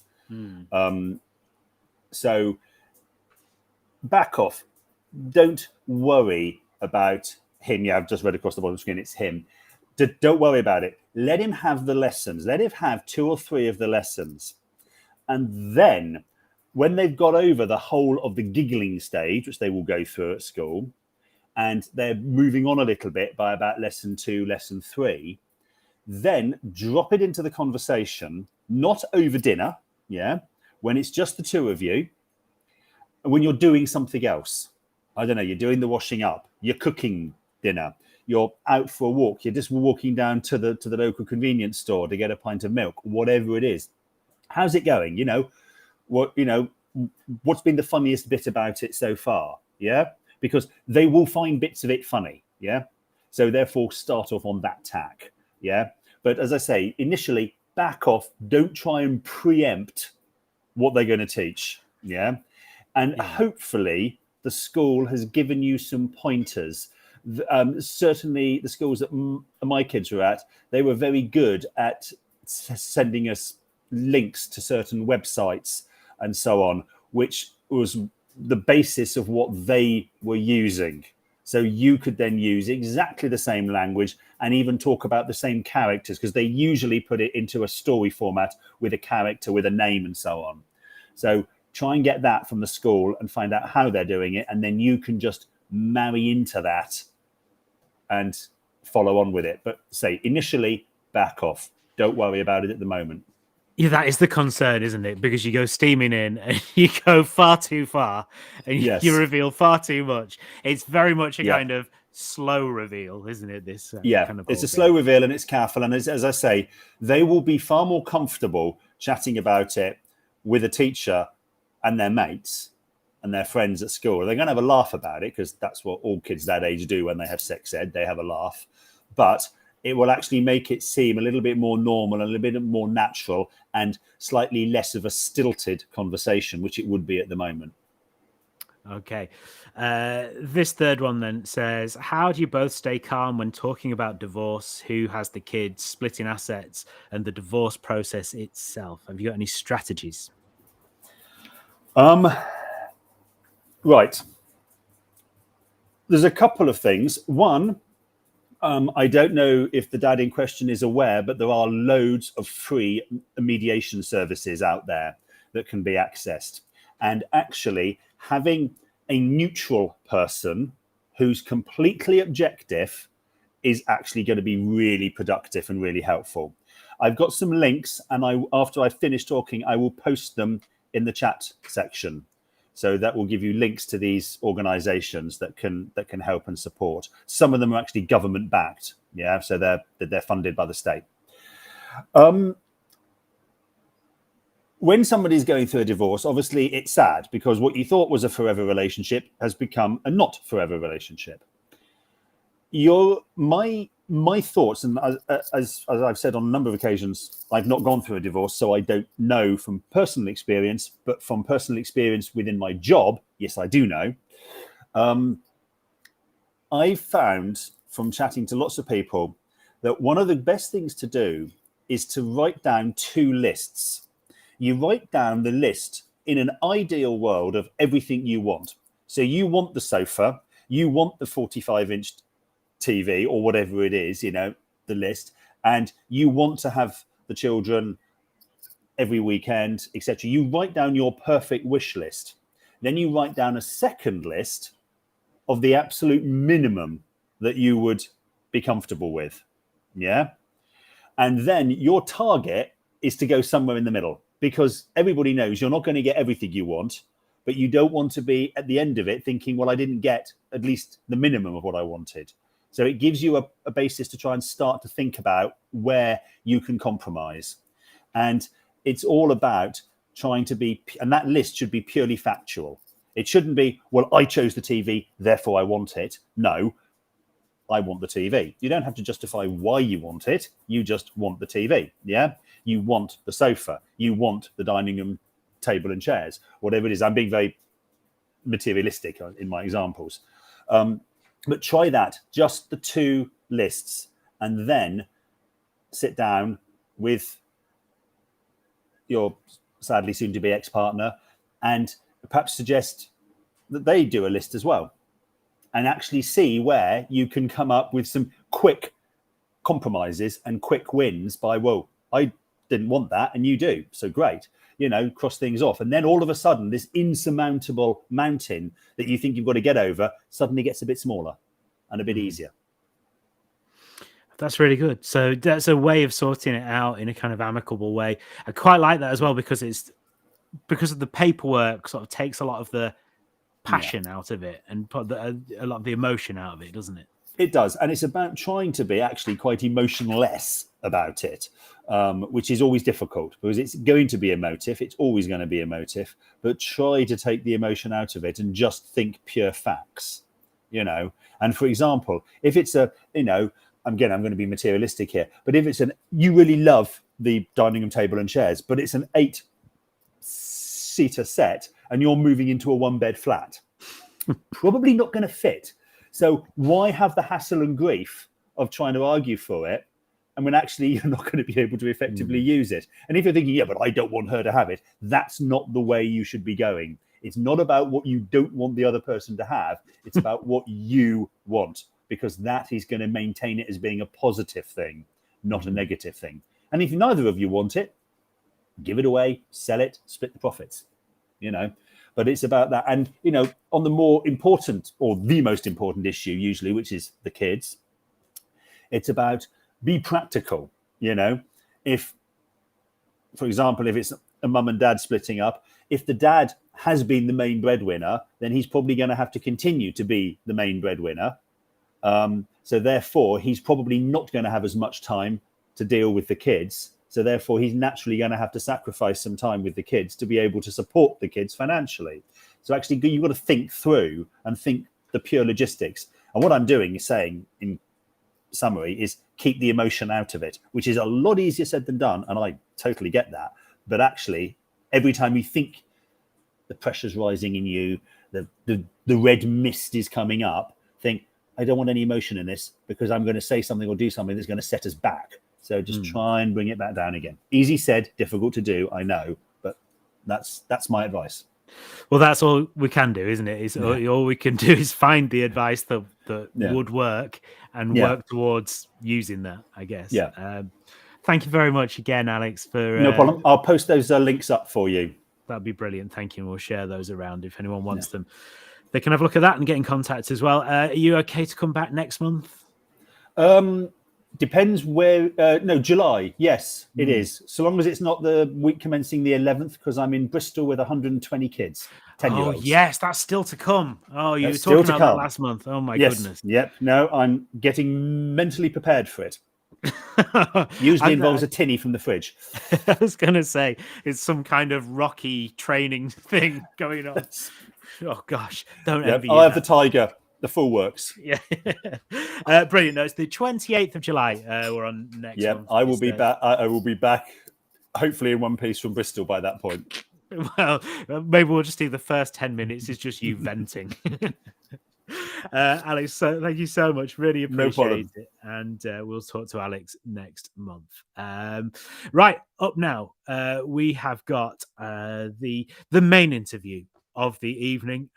So, back off. Don't worry about him. Yeah, I've just read across the bottom screen. It's him. Don't worry about it. Let him have the lessons. Let him have 2 or 3 of the lessons. And then when they've got over the whole of the giggling stage, which they will go through at school, and they're moving on a little bit by about lesson 2, lesson 3, then drop it into the conversation, not over dinner, yeah, when it's just the 2 of you, when you're doing something else. I don't know, you're doing the washing up, you're cooking dinner, you're out for a walk, you're just walking down to the local convenience store to get a pint of milk, whatever it is. How's it going? What's been the funniest bit about it so far? Yeah, because they will find bits of it funny. Yeah, so therefore start off on that tack. Yeah, but as I say, initially back off. Don't try and preempt what they're going to teach. Yeah, and hopefully the school has given you some pointers. Certainly the schools that my kids were at, they were very good at sending us links to certain websites and so on, which was the basis of what they were using. So you could then use exactly the same language and even talk about the same characters, because they usually put it into a story format with a character, with a name and so on. So try and get that from the school and find out how they're doing it, and then you can just marry into that and follow on with it. But say initially, back off. Don't worry about it at the moment. Yeah, that is the concern, isn't it? Because you go steaming in and you go far too far and Yes. you reveal far too much. It's very much a Yeah. kind of slow reveal, isn't it? This Yeah, kind of it's a ballgame. slow reveal and it's careful. And as I say, they will be far more comfortable chatting about it with a teacher and their mates and their friends at school. They're going to have a laugh about it because that's what all kids that age do when they have sex ed. They have a laugh. But it will actually make it seem a little bit more normal, a little bit more natural, and slightly less of a stilted conversation, which it would be at the moment. Okay. This third one then says, how do you both stay calm when talking about divorce, who has the kids, splitting assets, and the divorce process itself? Have you got any strategies? Right. There's a couple of things. One, I don't know if the dad in question is aware, but there are loads of free mediation services out there that can be accessed. And actually having a neutral person who's completely objective is actually going to be really productive and really helpful. I've got some links, and after I finish talking, I will post them in the chat section. So that will give you links to these organizations that can help and support. Some of them are actually government backed. Yeah, so they're funded by the state. When somebody's going through a divorce, obviously it's sad because what you thought was a forever relationship has become a not forever relationship. My thoughts, and as I've said on a number of occasions, I've not gone through a divorce, so I don't know from personal experience, but from personal experience within my job, yes, I do know. I've found from chatting to lots of people that one of the best things to do is to write down 2 lists. You write down the list in an ideal world of everything you want. So you want the sofa, you want the 45-inch TV or whatever it is, the list, and you want to have the children every weekend, etc. You write down your perfect wish list. Then you write down a second list of the absolute minimum that you would be comfortable with. Yeah. And then your target is to go somewhere in the middle, because everybody knows you're not going to get everything you want, but you don't want to be at the end of it thinking, well, I didn't get at least the minimum of what I wanted. So it gives you a basis to try and start to think about where you can compromise. And it's all about trying to be, and that list should be purely factual. It shouldn't be, well, I chose the TV, therefore I want it. No, I want the TV. You don't have to justify why you want it. You just want the TV. Yeah. You want the sofa. You want the dining room table and chairs, whatever it is. I'm being very materialistic in my examples. But try that, just the 2 lists, and then sit down with your sadly soon-to-be ex-partner and perhaps suggest that they do a list as well, and actually see where you can come up with some quick compromises and quick wins by, well, I didn't want that and you do, so great. Cross things off. And then all of a sudden, this insurmountable mountain that you think you've got to get over suddenly gets a bit smaller and a bit easier. That's really good. So that's a way of sorting it out in a kind of amicable way. I quite like that as well, because of the paperwork sort of takes a lot of the passion out of it and put a lot of the emotion out of it, doesn't it? It does. And it's about trying to be actually quite emotionless about it, which is always difficult because it's going to be emotive. It's always going to be emotive, but try to take the emotion out of it and just think pure facts, And for example, if it's I'm going to be materialistic here, but if it's you really love the dining room table and chairs, but it's an 8-seater set and you're moving into a 1-bed flat, probably not going to fit. So why have the hassle and grief of trying to argue for it, and when actually you're not going to be able to effectively use it? And if you're thinking, yeah, but I don't want her to have it, that's not the way you should be going. It's not about what you don't want the other person to have. It's about what you want, because that is going to maintain it as being a positive thing, not a negative thing. And if neither of you want it, give it away, sell it, split the profits. you know. But it's about that. And, you know, on the more important or the most important issue usually, which is the kids, it's about be practical, you know. If, for example, if it's a mum and dad splitting up, if the dad has been the main breadwinner, then he's probably going to have to continue to be the main breadwinner. So therefore, he's probably not going to have as much time to deal with the kids. So therefore, he's naturally going to have to sacrifice some time with the kids to be able to support the kids financially. So actually, you've got to think through and think the pure logistics. And what I'm doing is saying, in summary, is keep the emotion out of it, which is a lot easier said than done. And I totally get that. But actually, every time you think the pressure's rising in you, the red mist is coming up, think, I don't want any emotion in this because I'm going to say something or do something that's going to set us back. So just try and bring it back down again. Easy said, difficult to do, I know, but that's my advice. Well, that's all we can do, isn't it? All we can do is find the advice that would work and work towards using that, I guess. Yeah. Thank you very much again, Alex. For no problem. I'll post those links up for you. That'd be brilliant. Thank you. And we'll share those around if anyone wants them. They can have a look at that and get in contact as well. Are you okay to come back next month? Depends where. No, July. Yes, it is. So long as it's not the week commencing the 11th, because I'm in Bristol with 120 kids. 10-year-olds. Oh, yes, that's still to come. Oh, you were That's still talking to about that come. last month. Oh, my goodness. Yep. No, I'm getting mentally prepared for it. Usually involves a tinny from the fridge. I was going to say, it's some kind of Rocky training thing going on. Oh, gosh. Don't envy you. I have the tiger. The full works. Yeah. Brilliant. No, it's the 28th of July. We're on next month. I will be back. I will be back, hopefully in one piece from Bristol by that point. Well, maybe we'll just do the first 10 minutes. It's just you venting. Alex, so thank you so much. Really appreciate it. And we'll talk to Alex next month. Right, up now, we have got the main interview of the evening.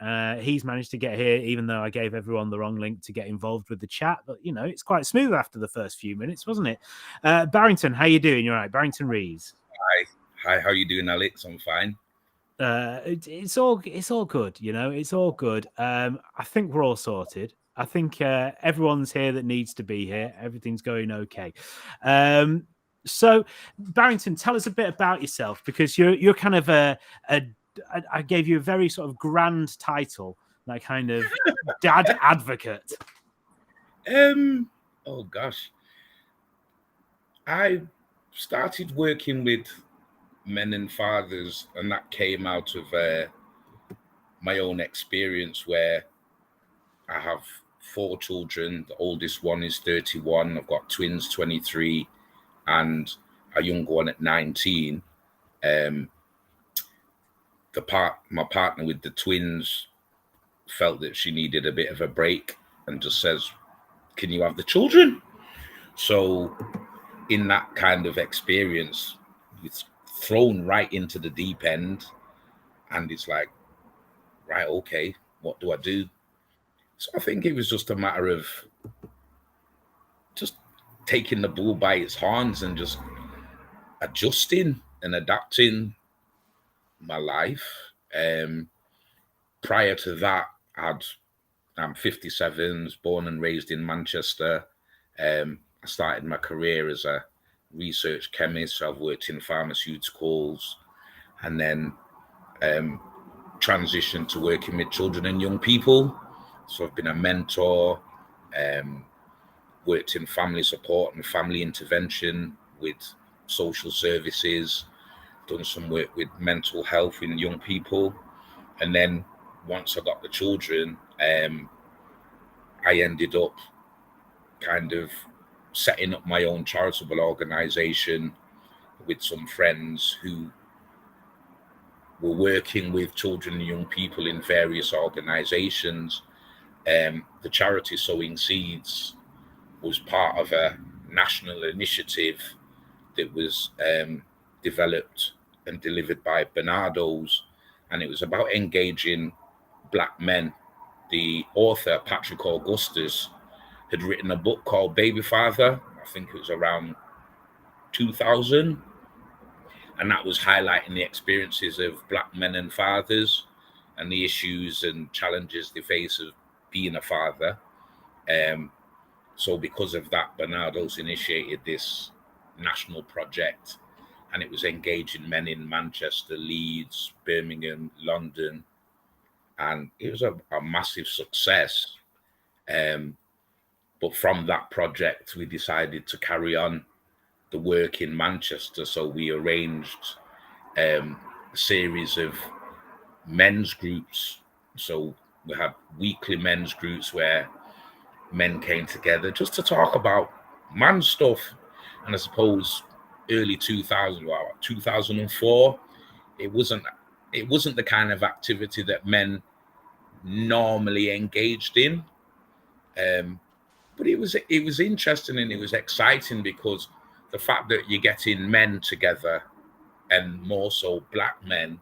He's managed to get here, even though I gave everyone the wrong link to get involved with the chat. But, you know, it's quite smooth after the first few minutes, wasn't it? Barrington, how you doing? You're right. Barrington Reeves. Hi. How you doing, Alex? I'm fine. It's all good. You know, it's all good. I think we're all sorted. I think everyone's here that needs to be here. Everything's going okay. So, Barrington, tell us a bit about yourself, because you're kind of I gave you a very sort of grand title, like kind of dad advocate. Oh gosh, I started working with men and fathers, and that came out of my own experience, where I have 4 children. The oldest one is 31. I've got twins, 23, and a younger one at 19. My partner with the twins felt that she needed a bit of a break and just says, can you have the children? So in that kind of experience, it's thrown right into the deep end, and it's like, right, okay, what do I do? So I think it was just a matter of just taking the bull by its horns and just adjusting and adapting my life. Prior to that, I'm 57, was born and raised in Manchester. I started my career as a research chemist. So I've worked in pharmaceuticals, and then transitioned to working with children and young people. So I've been a mentor, worked in family support and family intervention with social services, done some work with mental health in young people. And then once I got the children, I ended up kind of setting up my own charitable organization with some friends who were working with children and young people in various organizations. The charity Sowing Seeds was part of a national initiative that was developed and delivered by Bernardo's, and it was about engaging Black men. The author, Patrick Augustus, had written a book called Baby Father. I think it was around 2000. and that was highlighting the experiences of black men and fathers and the issues and challenges they face of being a father. So because of that, Bernardo's initiated this national project, and it was engaging men in Manchester, Leeds, Birmingham, London, and it was a massive success. But from that project, we decided to carry on the work in Manchester. So we arranged a series of men's groups. So we had weekly men's groups where men came together just to talk about man stuff. And I suppose early 2004, it wasn't the kind of activity that men normally engaged in. But it was interesting and it was exciting, because the fact that you're getting men together, and more so black men,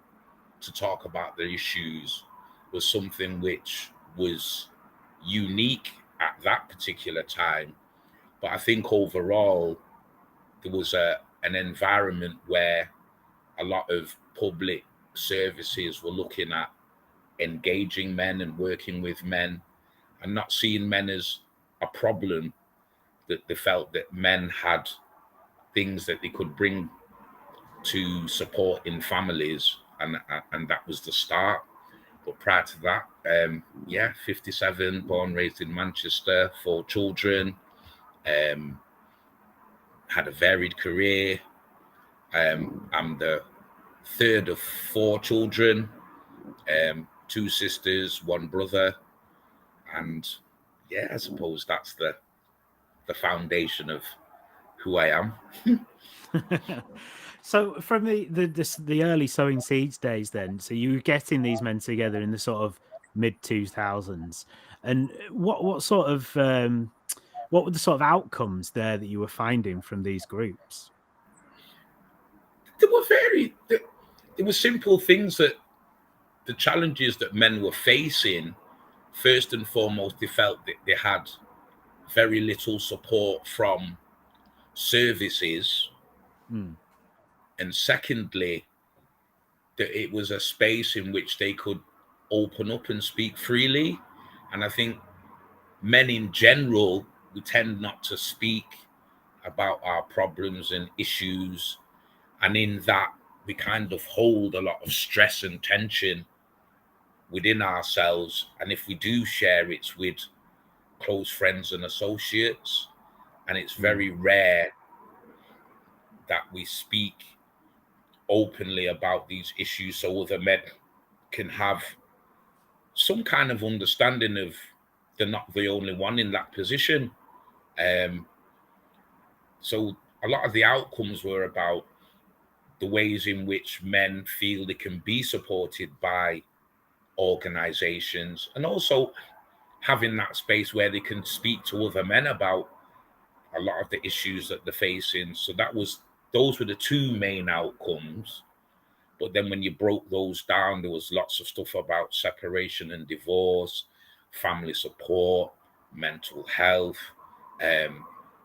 to talk about the issues was something which was unique at that particular time. But I think overall there was an environment where a lot of public services were looking at engaging men and working with men and not seeing men as a problem, that they felt that men had things that they could bring to support in families, and that was the start. But prior to that, 57, born, raised in Manchester, 4 children, had a varied career. I'm the third of 4 children, 2 sisters, 1 brother, and I suppose that's the foundation of who I am. So from the early sowing seeds days, then, so you were getting these men together in the sort of mid 2000s, and what sort of what were the sort of outcomes there that you were finding from these groups? There were simple things, that the challenges that men were facing, first and foremost, they felt that they had very little support from services. And secondly, that it was a space in which they could open up and speak freely. And I think men in general, we tend not to speak about our problems and issues. And in that, we kind of hold a lot of stress and tension within ourselves. And if we do share, it's with close friends and associates. And it's very rare that we speak openly about these issues so other men can have some kind of understanding of they're not the only one in that position. So a lot of the outcomes were about the ways in which men feel they can be supported by organizations, and also having that space where they can speak to other men about a lot of the issues that they're facing. So those were the 2 main outcomes. But then when you broke those down, there was lots of stuff about separation and divorce, family support, mental health,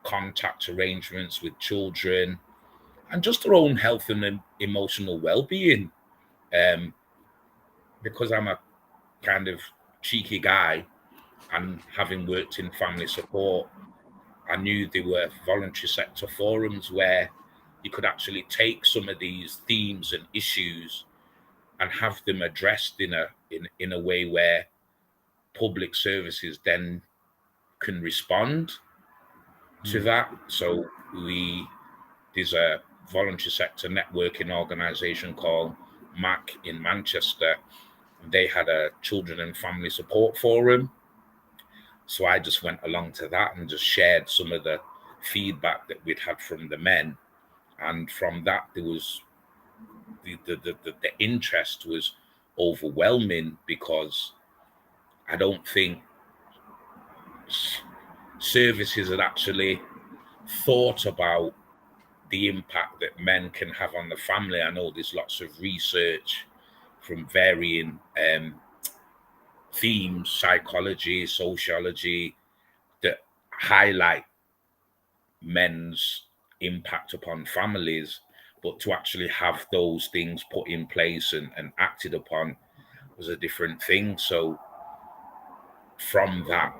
contact arrangements with children, and just their own health and emotional well-being. Because I'm a kind of cheeky guy, and having worked in family support, I knew there were voluntary sector forums where you could actually take some of these themes and issues and have them addressed in a way where public services then can respond to that. So there's a voluntary sector networking organisation called MAC in Manchester. They had a children and family support forum. So I just went along to that and just shared some of the feedback that we'd had from the men. And from that, there was the interest was overwhelming, because I don't think services had actually thought about the impact that men can have on the family. I know there's lots of research from varying themes, psychology, sociology, that highlight men's impact upon families. but to actually have those things put in place and acted upon was a different thing. So from that,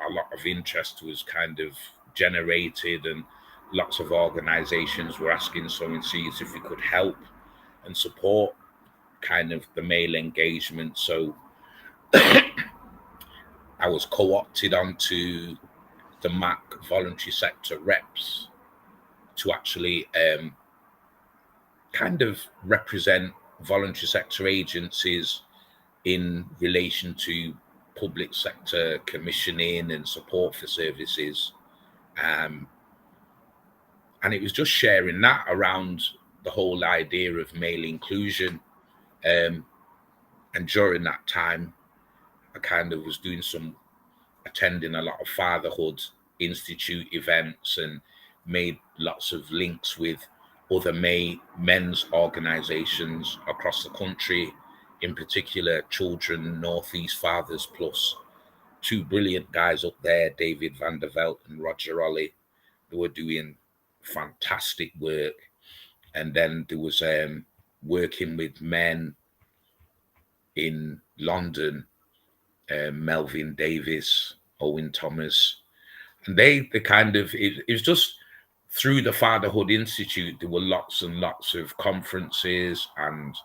a lot of interest was kind of generated, and lots of organizations were asking Sow&Seeds if we could help and support kind of the male engagement. So I was co-opted onto the MAC voluntary sector reps to actually kind of represent voluntary sector agencies in relation to public sector commissioning and support for services. And it was just sharing that around the whole idea of male inclusion. And during that time, I kind of was attending a lot of Fatherhood Institute events and made lots of links with other men's organizations across the country, in particular Children Northeast Fathers Plus. Two brilliant guys up there, David van der Veld and Roger Ollie, who were doing fantastic work. And then there was working with men in London, Melvin Davis, Owen Thomas, and they kind of, it was just through the Fatherhood Institute, there were lots and lots of conferences and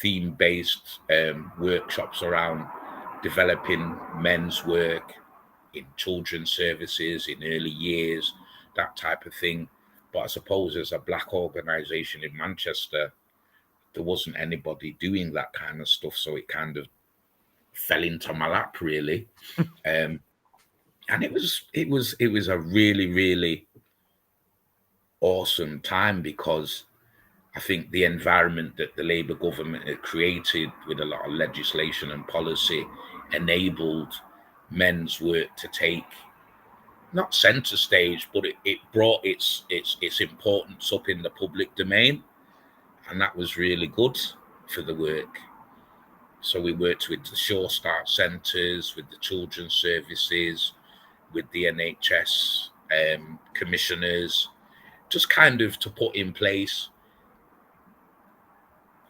theme-based workshops around developing men's work in children's services, in early years, that type of thing. But I suppose as a Black organization in Manchester, there wasn't anybody doing that kind of stuff, so it kind of fell into my lap, really. And it was a really, really awesome time, because I think the environment that the Labour government had created with a lot of legislation and policy enabled men's work to take not centre stage, but it brought its importance up in the public domain, and that was really good for the work. So we worked with the Sure Start centres, with the children's services, with the NHS commissioners, just kind of to put in place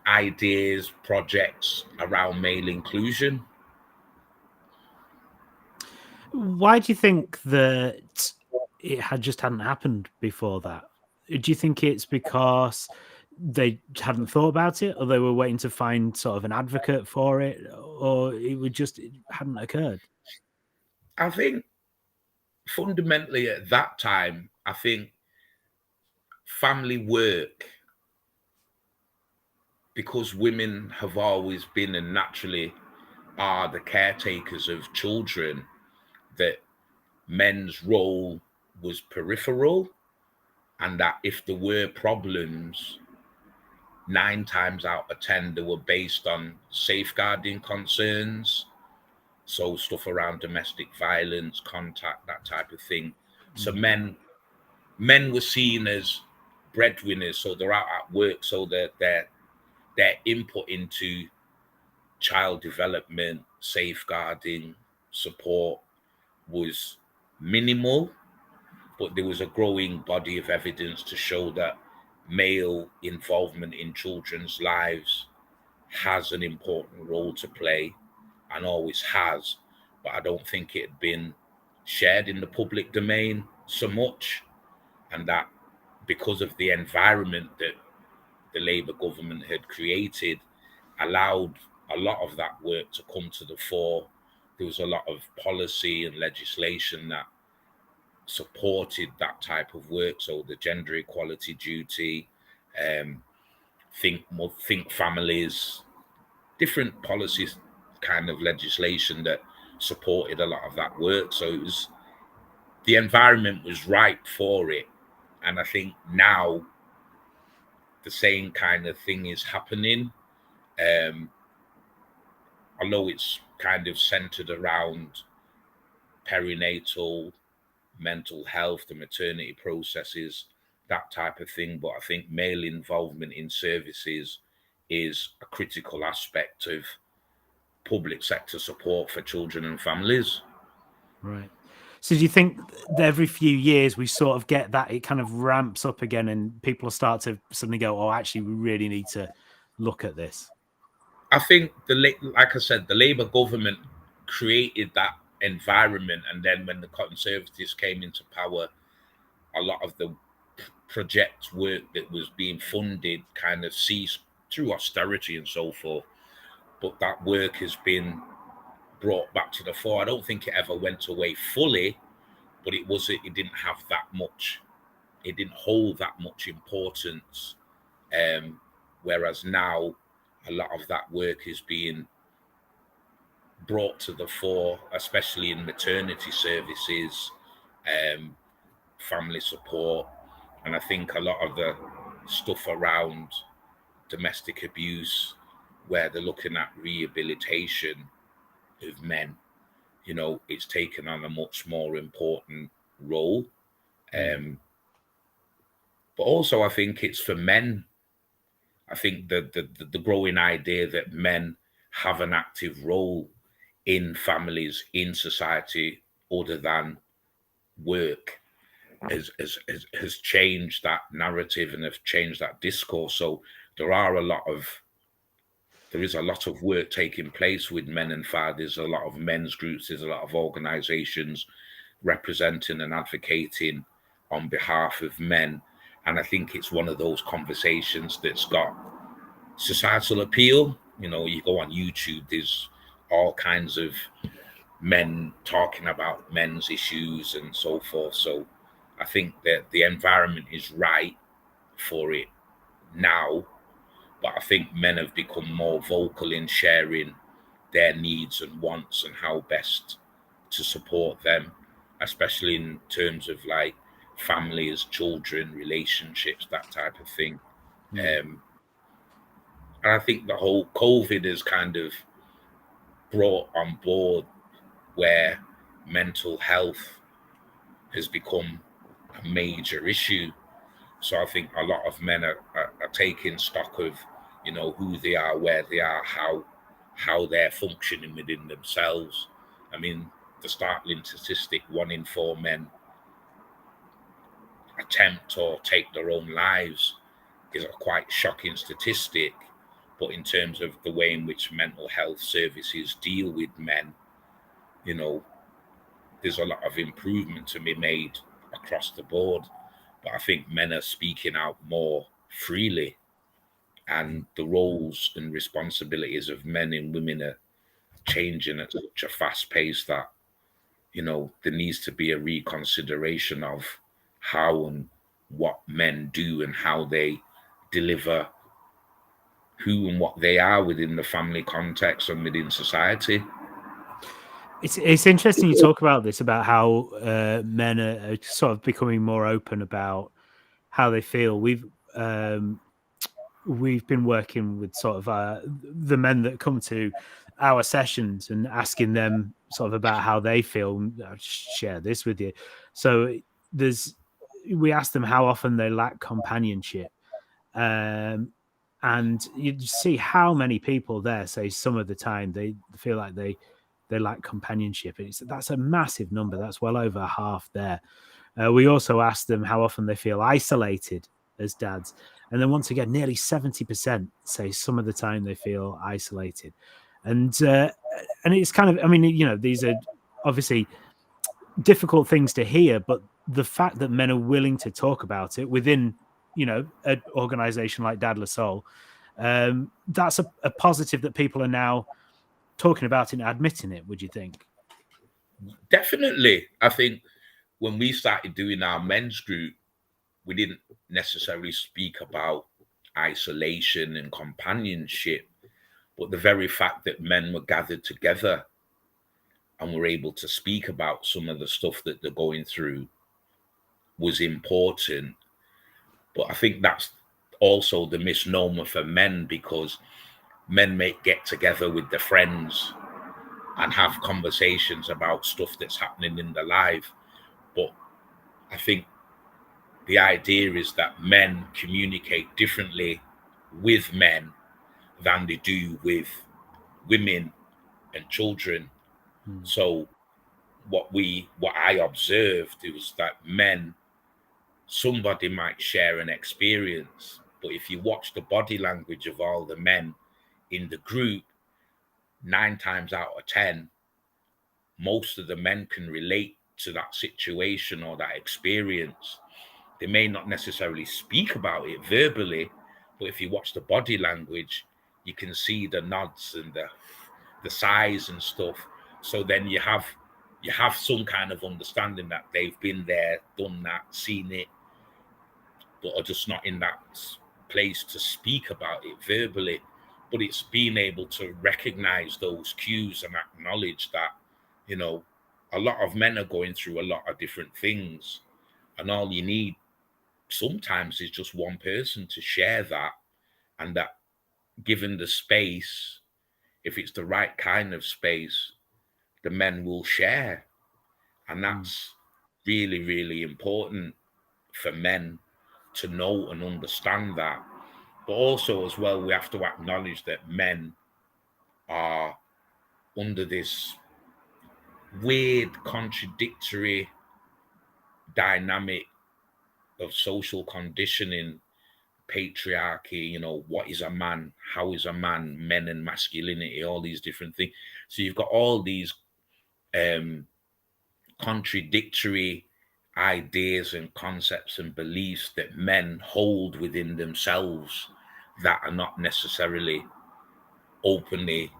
ideas, projects around male inclusion. Why do you think that it hadn't happened before that? Do you think it's because they hadn't thought about it, or they were waiting to find sort of an advocate for it, or it hadn't occurred? I think fundamentally at that time, I think family work, because women have always been and naturally are the caretakers of children, that men's role was peripheral, and that if there were problems, 9 times out of 10 they were based on safeguarding concerns, so stuff around domestic violence, contact, that type of thing. So men were seen as breadwinners, so they're out at work, so that their input into child development, safeguarding, support was minimal. But there was a growing body of evidence to show that male involvement in children's lives has an important role to play, and always has. But I don't think it had been shared in the public domain so much, and that because of the environment that the Labour government had created, allowed a lot of that work to come to the fore. There was a lot of policy and legislation that supported that type of work. So the gender equality duty, think families, different policies, kind of legislation that supported a lot of that work. So it was, the environment was ripe for it. And I think now the same kind of thing is happening. Although it's kind of centered around perinatal mental health, the maternity processes, that type of thing. But I think male involvement in services is a critical aspect of public sector support for children and families. Right. So do you think that every few years we sort of get that, it kind of ramps up again and people start to suddenly go, oh, actually, we really need to look at this? I think like I said, the Labour government created that environment, and then when the Conservatives came into power, a lot of the project work that was being funded kind of ceased through austerity and so forth. But that work has been brought back to the fore. I don't think it ever went away fully, but it didn't have that much. It didn't hold that much importance. Whereas now, a lot of that work is being brought to the fore, especially in maternity services, family support, and I think a lot of the stuff around domestic abuse, where they're looking at rehabilitation of men, it's taken on a much more important role. But also, I think it's for men. I think the growing idea that men have an active role in families, in society, other than work, has changed that narrative and have changed that discourse. So there is a lot of work taking place with men and fathers, a lot of men's groups, there's a lot of organizations representing and advocating on behalf of men. And I think it's one of those conversations that's got societal appeal. You go on YouTube, there's all kinds of men talking about men's issues and so forth. So I think that the environment is right for it now, but I think men have become more vocal in sharing their needs and wants and how best to support them, especially in terms of like families, children, relationships, that type of thing. And I think the whole COVID has kind of brought on board where mental health has become a major issue. So I think a lot of men are taking stock of, who they are, where they are, how they're functioning within themselves. I mean, the startling statistic, 1 in 4 men attempt or take their own lives, is a quite shocking statistic. But in terms of the way in which mental health services deal with men, there's a lot of improvement to be made across the board. But I think men are speaking out more freely, and the roles and responsibilities of men and women are changing at such a fast pace that, there needs to be a reconsideration of how and what men do and how they deliver who and what they are within the family context and within society. It's interesting you talk about this, about how men are sort of becoming more open about how they feel. We've been working with sort of the men that come to our sessions and asking them sort of about how they feel. I'll share this with you. So we ask them how often they lack companionship. And you see how many people there say some of the time they feel like they lack companionship. That's a massive number. That's well over half there. We also asked them how often they feel isolated as dads. And then once again, nearly 70% say some of the time they feel isolated. And it's kind of, I mean, these are obviously difficult things to hear, but the fact that men are willing to talk about it within, an organization like Dad La Soul, that's a positive that people are now talking about it and admitting it. Would you think? Definitely. I think when we started doing our men's group, we didn't necessarily speak about isolation and companionship, but the very fact that men were gathered together and were able to speak about some of the stuff that they're going through was important. But I think that's also the misnomer for men, because men may get together with their friends and have conversations about stuff that's happening in their life. But I think the idea is that men communicate differently with men than they do with women and children. So what I observed, it was that men, somebody might share an experience, but if you watch the body language of all the men in the group, 9 times out of 10, most of the men can relate to that situation or that experience. They may not necessarily speak about it verbally, but if you watch the body language, you can see the nods and the sighs and stuff. So then you have some kind of understanding that they've been there, done that, seen it, but are just not in that place to speak about it verbally. But it's being able to recognize those cues and acknowledge that, you know, a lot of men are going through a lot of different things, and all you need sometimes is just one person to share that, and that given the space, if it's the right kind of space, the men will share. And that's really, really important for men to know and understand that. But also as well, we have to acknowledge that men are under this weird contradictory dynamic of social conditioning, patriarchy, you know, what is a man, how is a man, men and masculinity, all these different things. So you've got all these contradictory ideas and concepts and beliefs that men hold within themselves that are not necessarily openly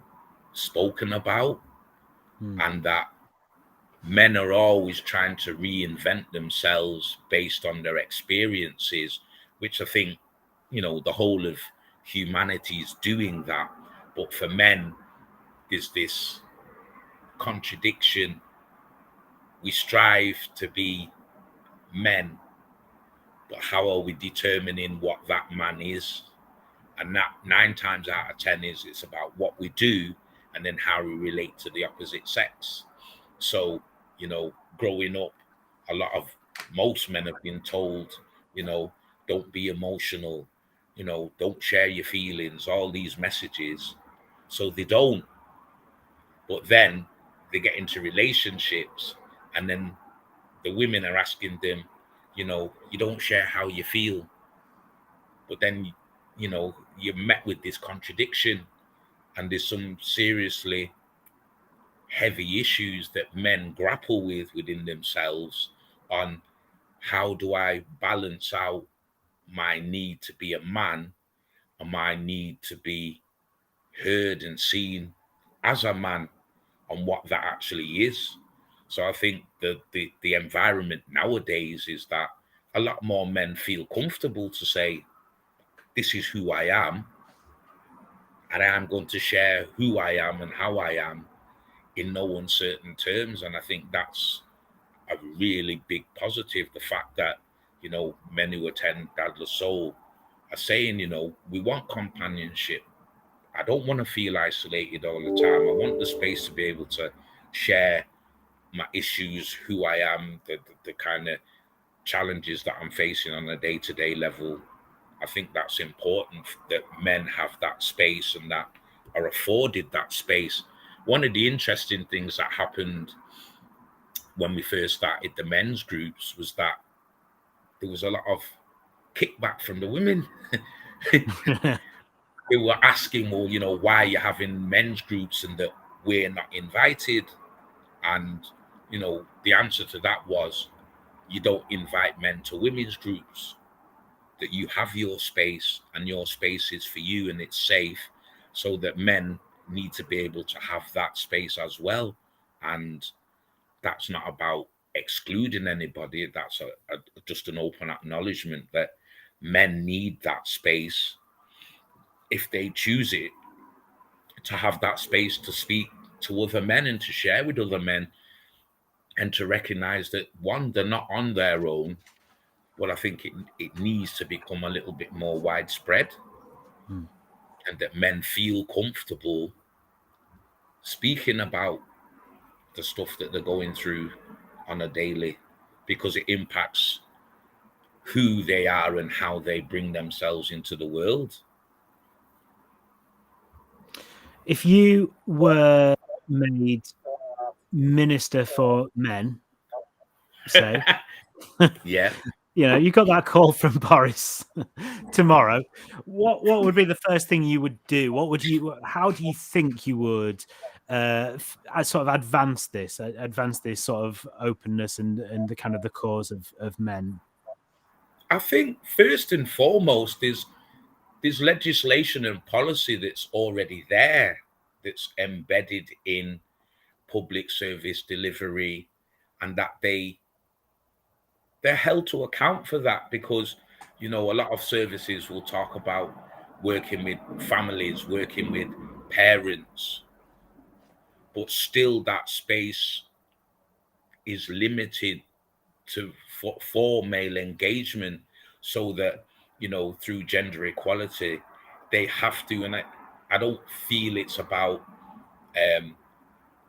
spoken about, and that men are always trying to reinvent themselves based on their experiences, which I think, you know, the whole of humanity is doing that. But for men, there's this contradiction. We strive to be men, but how are we determining what that man is? And that 9 times out of 10 is it's about what we do and then how we relate to the opposite sex. So, you know, growing up, most men have been told, you know, don't be emotional, you know, don't share your feelings, all these messages. So they don't. But then they get into relationships, and then the women are asking them, you know, you don't share how you feel. But then, you know, you're met with this contradiction, and there's some seriously heavy issues that men grapple with within themselves on how do I balance out my need to be a man and my need to be heard and seen as a man, and what that actually is. So I think that the environment nowadays is that a lot more men feel comfortable to say, this is who I am, and I am going to share who I am and how I am in no uncertain terms. And I think that's a really big positive. The fact that, you know, men who attend Dadless Soul are saying, you know, we want companionship. I don't want to feel isolated all the time. I want the space to be able to share my issues, who I am, the kind of challenges that I'm facing on a day-to-day level. I think that's important that men have that space and that are afforded that space. One of the interesting things that happened when we first started the men's groups was that there was a lot of kickback from the women. They were asking, well, you know, why are you having men's groups and that we're not invited? And, you know, the answer to that was, you don't invite men to women's groups, that you have your space and your space is for you and it's safe, so that men need to be able to have that space as well. And that's not about excluding anybody. That's just an open acknowledgement that men need that space, if they choose it, to have that space to speak to other men and to share with other men, and to recognize that, one, they're not on their own. Well, I think it needs to become a little bit more widespread, and that men feel comfortable speaking about the stuff that they're going through on a daily, because it impacts who they are and how they bring themselves into the world. If you were made minister for men, say, Yeah. you know, you got that call from Boris tomorrow. What would be the first thing you would do? How do you think you would sort of advance this sort of openness and the kind of the cause of men? I think first and foremost there's legislation and policy that's already there, that's embedded in public service delivery, and that they're held to account for that, because a lot of services will talk about working with families, working with parents, but still that space is limited for male engagement, so that through gender equality they have to. And I don't feel it's about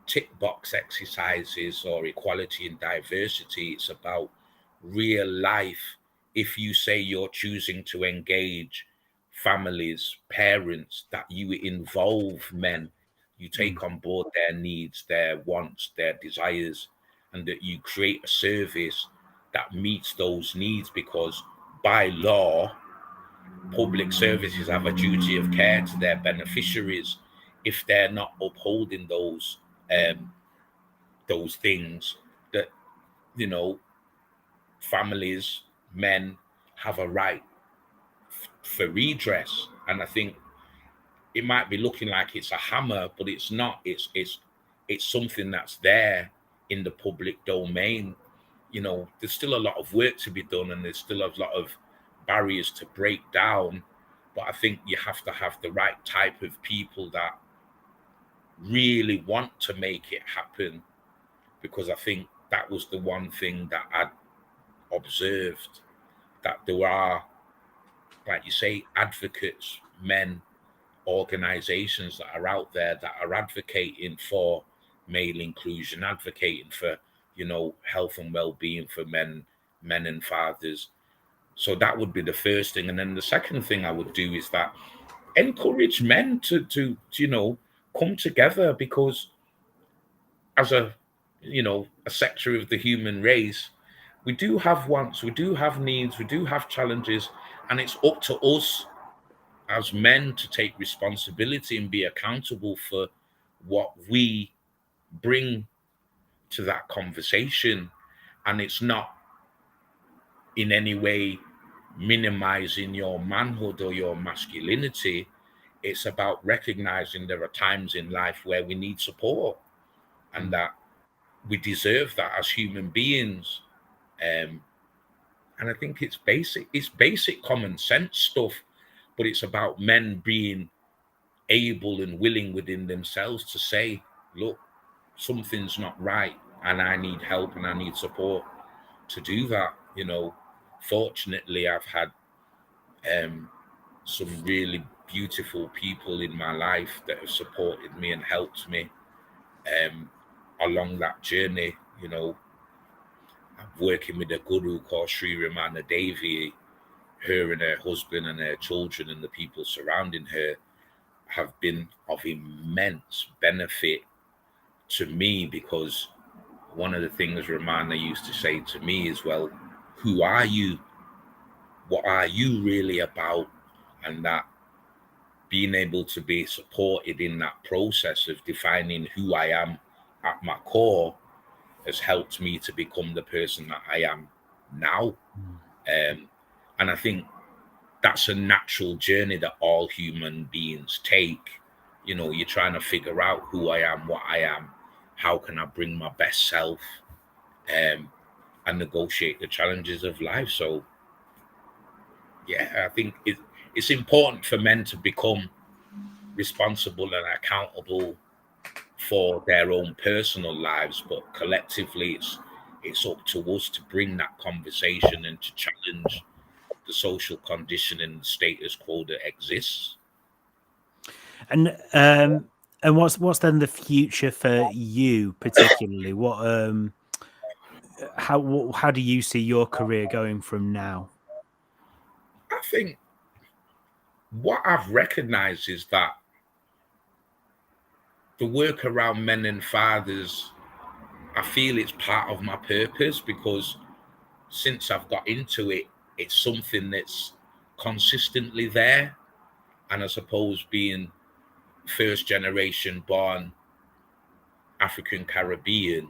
tick box exercises or equality and diversity. It's about real life. If you say you're choosing to engage families, parents, that you involve men, you take on board their needs, their wants, their desires, and that you create a service that meets those needs, because by law, public services have a duty of care to their beneficiaries. If they're not upholding those things, that families, men have a right for redress. And I think it might be looking like it's a hammer, but it's not. It's something that's there in the public domain. There's still a lot of work to be done, and there's still a lot of barriers to break down. But I think you have to have the right type of people that really want to make it happen, because I think that was the one thing that I'd observed, that there are, like you say, advocates, men, organizations that are out there that are advocating for male inclusion, advocating for health and well-being for men and fathers. So that would be the first thing. And then the second thing I would do is that encourage men to come together, because as a sector of the human race, we do have wants, we do have needs, we do have challenges, and it's up to us as men to take responsibility and be accountable for what we bring to that conversation. And it's not in any way minimizing your manhood or your masculinity. It's about recognizing there are times in life where we need support, and that we deserve that as human beings. And I think it's basic common sense stuff, but it's about men being able and willing within themselves to say, look, something's not right, and I need help and I need support to do that. Fortunately, I've had some really beautiful people in my life that have supported me and helped me along that journey. I'm working with a guru called Sri Ramana Devi. Her and her husband and her children and the people surrounding her have been of immense benefit to me, because one of the things Ramana used to say to me is, well, who are you? What are you really about? And that being able to be supported in that process of defining who I am at my core has helped me to become the person that I am now. And I think that's a natural journey that all human beings take. You're trying to figure out who I am, what I am, how can I bring my best self, and negotiate the challenges of life. So, yeah, I think it's important for men to become responsible and accountable for their own personal lives, but collectively it's up to us to bring that conversation and to challenge the social condition and status quo that exists. And what's then the future for you particularly? How do you see your career going from now? I think what I've recognized is that the work around men and fathers I feel it's part of my purpose, because since I've got into it, it's something that's consistently there. And I suppose being first generation born African Caribbean,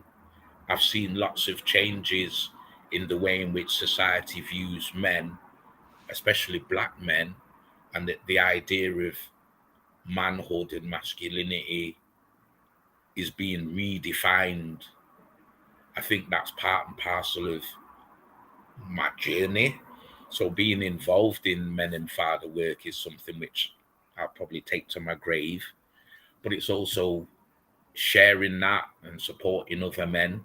I've seen lots of changes in the way in which society views men, especially black men, and the idea of manhood and masculinity is being redefined. I think that's part and parcel of my journey. So being involved in men and father work is something which I'll probably take to my grave. But it's also sharing that and supporting other men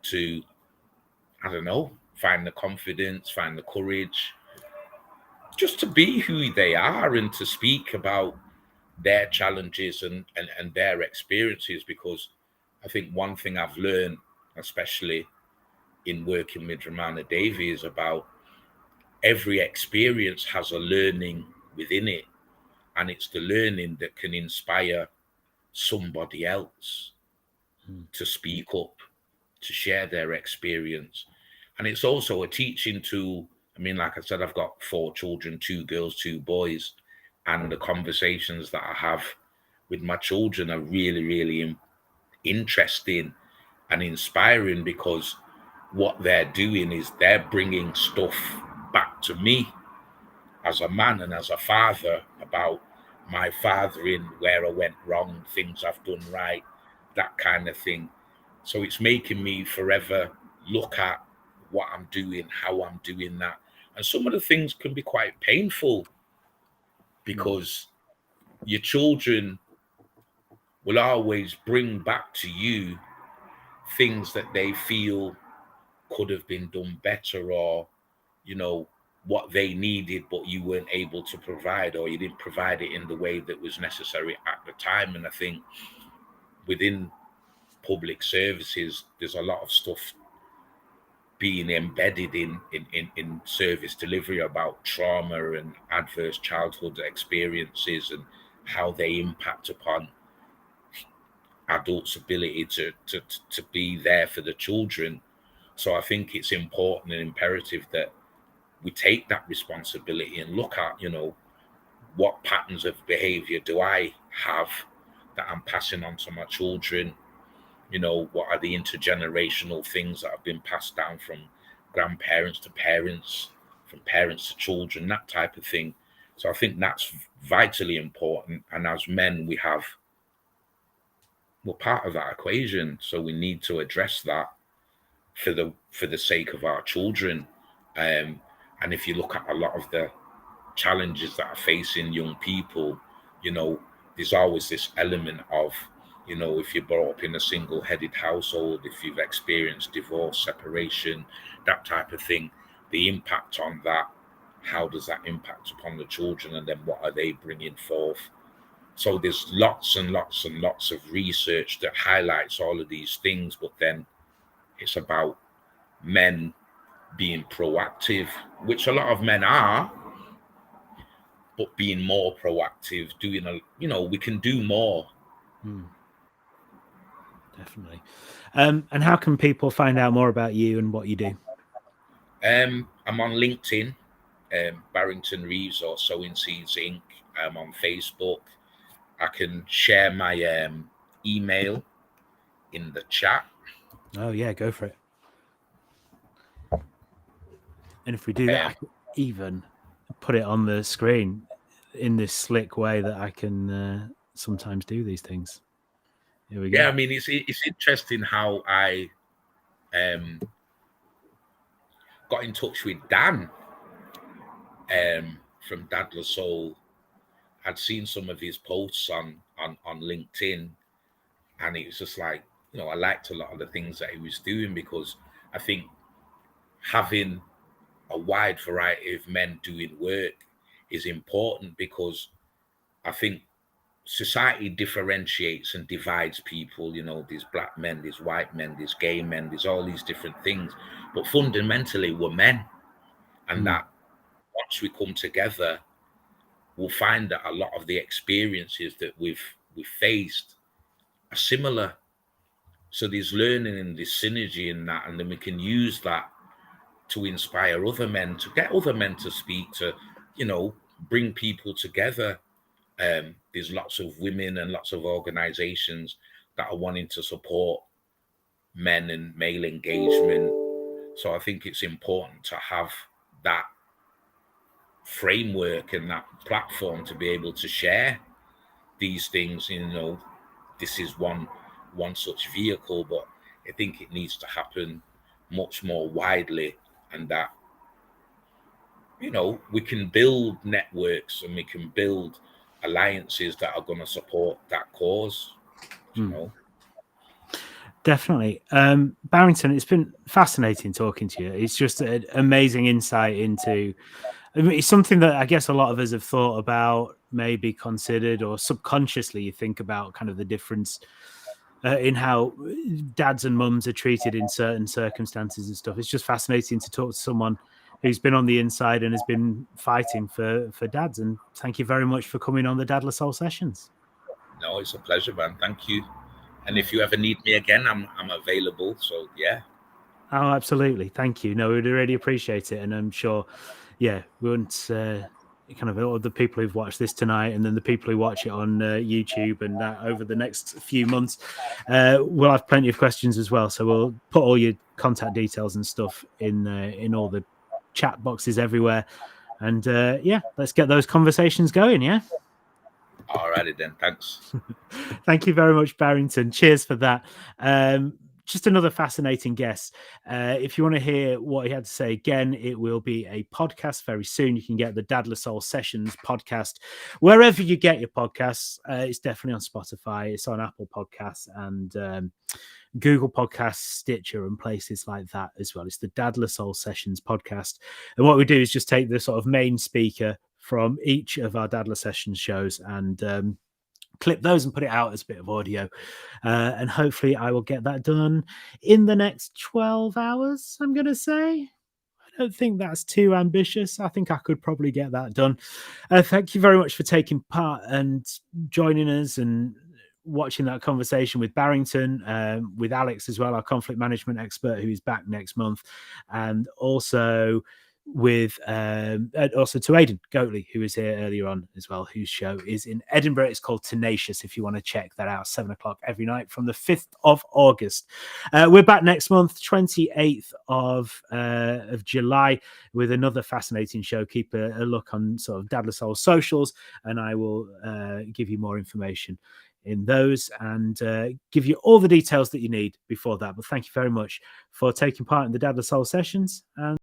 to, I don't know, find the confidence, find the courage, just to be who they are and to speak about their challenges and their experiences. Because I think one thing I've learned, especially in working with Ramana Devi, is about every experience has a learning within it, and it's the learning that can inspire somebody else to speak up, to share their experience. And it's also a teaching tool. I mean, like I said, I've got 4 children, 2 girls, 2 boys, and the conversations that I have with my children are really, really interesting and inspiring, because what they're doing is they're bringing stuff back to me as a man and as a father about my fathering, where I went wrong, things I've done right, that kind of thing. So it's making me forever look at what I'm doing, how I'm doing that. And some of the things can be quite painful, because your children will always bring back to you things that they feel could have been done better, or, you know, what they needed, but you weren't able to provide, or you didn't provide it in the way that was necessary at the time. And I think within public services, there's a lot of stuff being embedded in service delivery about trauma and adverse childhood experiences and how they impact upon adults' ability to be there for the children. So I think it's important and imperative that we take that responsibility and look at, you know, what patterns of behavior do I have that I'm passing on to my children? You know, what are the intergenerational things that have been passed down from grandparents to parents, from parents to children, that type of thing. So I think that's vitally important. And as men, we're part of that equation. So we need to address that for the sake of our children. And if you look at a lot of the challenges that are facing young people, you know, there's always this element of, you know, if you're brought up in a single-headed household, if you've experienced divorce, separation, that type of thing, the impact on that, how does that impact upon the children, and then what are they bringing forth? So there's lots and lots and lots of research that highlights all of these things, but then it's about men being proactive, which a lot of men are, but being more proactive, we can do more. Definitely. And how can people find out more about you and what you do? I'm on LinkedIn, Barrington Reeves or Sowing Seeds Inc. I'm on Facebook. I can share my email in the chat. Oh yeah, go for it. And if we do that, I can even put it on the screen in this slick way that I can sometimes do these things. Here we go. Yeah, I mean, it's interesting how I got in touch with Dan from Dadler Soul. I'd seen some of his posts on LinkedIn, and it was just like, you know, I liked a lot of the things that he was doing, because I think having a wide variety of men doing work is important, because I think society differentiates and divides people. You know, there's black men, there's white men, there's gay men, there's all these different things, but fundamentally we're men. And that once we come together, we'll find that a lot of the experiences that we've faced are similar. So there's learning and there's synergy in that, and then we can use that to inspire other men, to get other men to speak, to, you know, bring people together. There's lots of women and lots of organizations that are wanting to support men and male engagement. So I think it's important to have that framework and that platform to be able to share these things. You know, this is one such vehicle, but I think it needs to happen much more widely, and that, you know, we can build networks and we can build alliances that are going to support that cause, you know. Definitely. Barrington, it's been fascinating talking to you. It's just an amazing insight into, I mean, it's something that I guess a lot of us have thought about, maybe considered, or subconsciously you think about kind of the difference in how dads and mums are treated in certain circumstances and stuff. It's just fascinating to talk to someone who's been on the inside and has been fighting for dads. And thank you very much for coming on the Dadless Soul Sessions. No, it's a pleasure, man. Thank you. And if you ever need me again, I'm available. So yeah. Oh, absolutely. Thank you. No, we'd really appreciate it. And I'm sure, yeah, we wouldn't kind of all the people who've watched this tonight, and then the people who watch it on YouTube and that over the next few months, we'll have plenty of questions as well. So we'll put all your contact details and stuff in all the chat boxes everywhere. And yeah, let's get those conversations going. Yeah. All righty then. Thanks. Thank you very much, Barrington. Cheers for that. Just another fascinating guest. If you want to hear what he had to say again, it will be a podcast very soon. You can get the Dadless Soul Sessions podcast wherever you get your podcasts. It's definitely on Spotify. It's on Apple Podcasts and Google Podcasts, Stitcher, and places like that as well. It's the Dadless Soul Sessions podcast. And what we do is just take the sort of main speaker from each of our Dadless Sessions shows and clip those and put it out as a bit of audio. And hopefully I will get that done in the next 12 hours, I'm going to say. I don't think that's too ambitious. I think I could probably get that done. Thank you very much for taking part and joining us and watching that conversation with Barrington, with Alex as well, our conflict management expert, who's back next month, and also with also to Aidan Goatley, who was here earlier on as well, whose show is in Edinburgh. It's called Tenacious, if you want to check that out, 7:00 every night from the 5th of August. We're back next month, 28th of July, with another fascinating show. Keep a look on sort of Dadless Soul socials, and I will give you more information in those and give you all the details that you need before that. But thank you very much for taking part in the Dadless Soul Sessions, and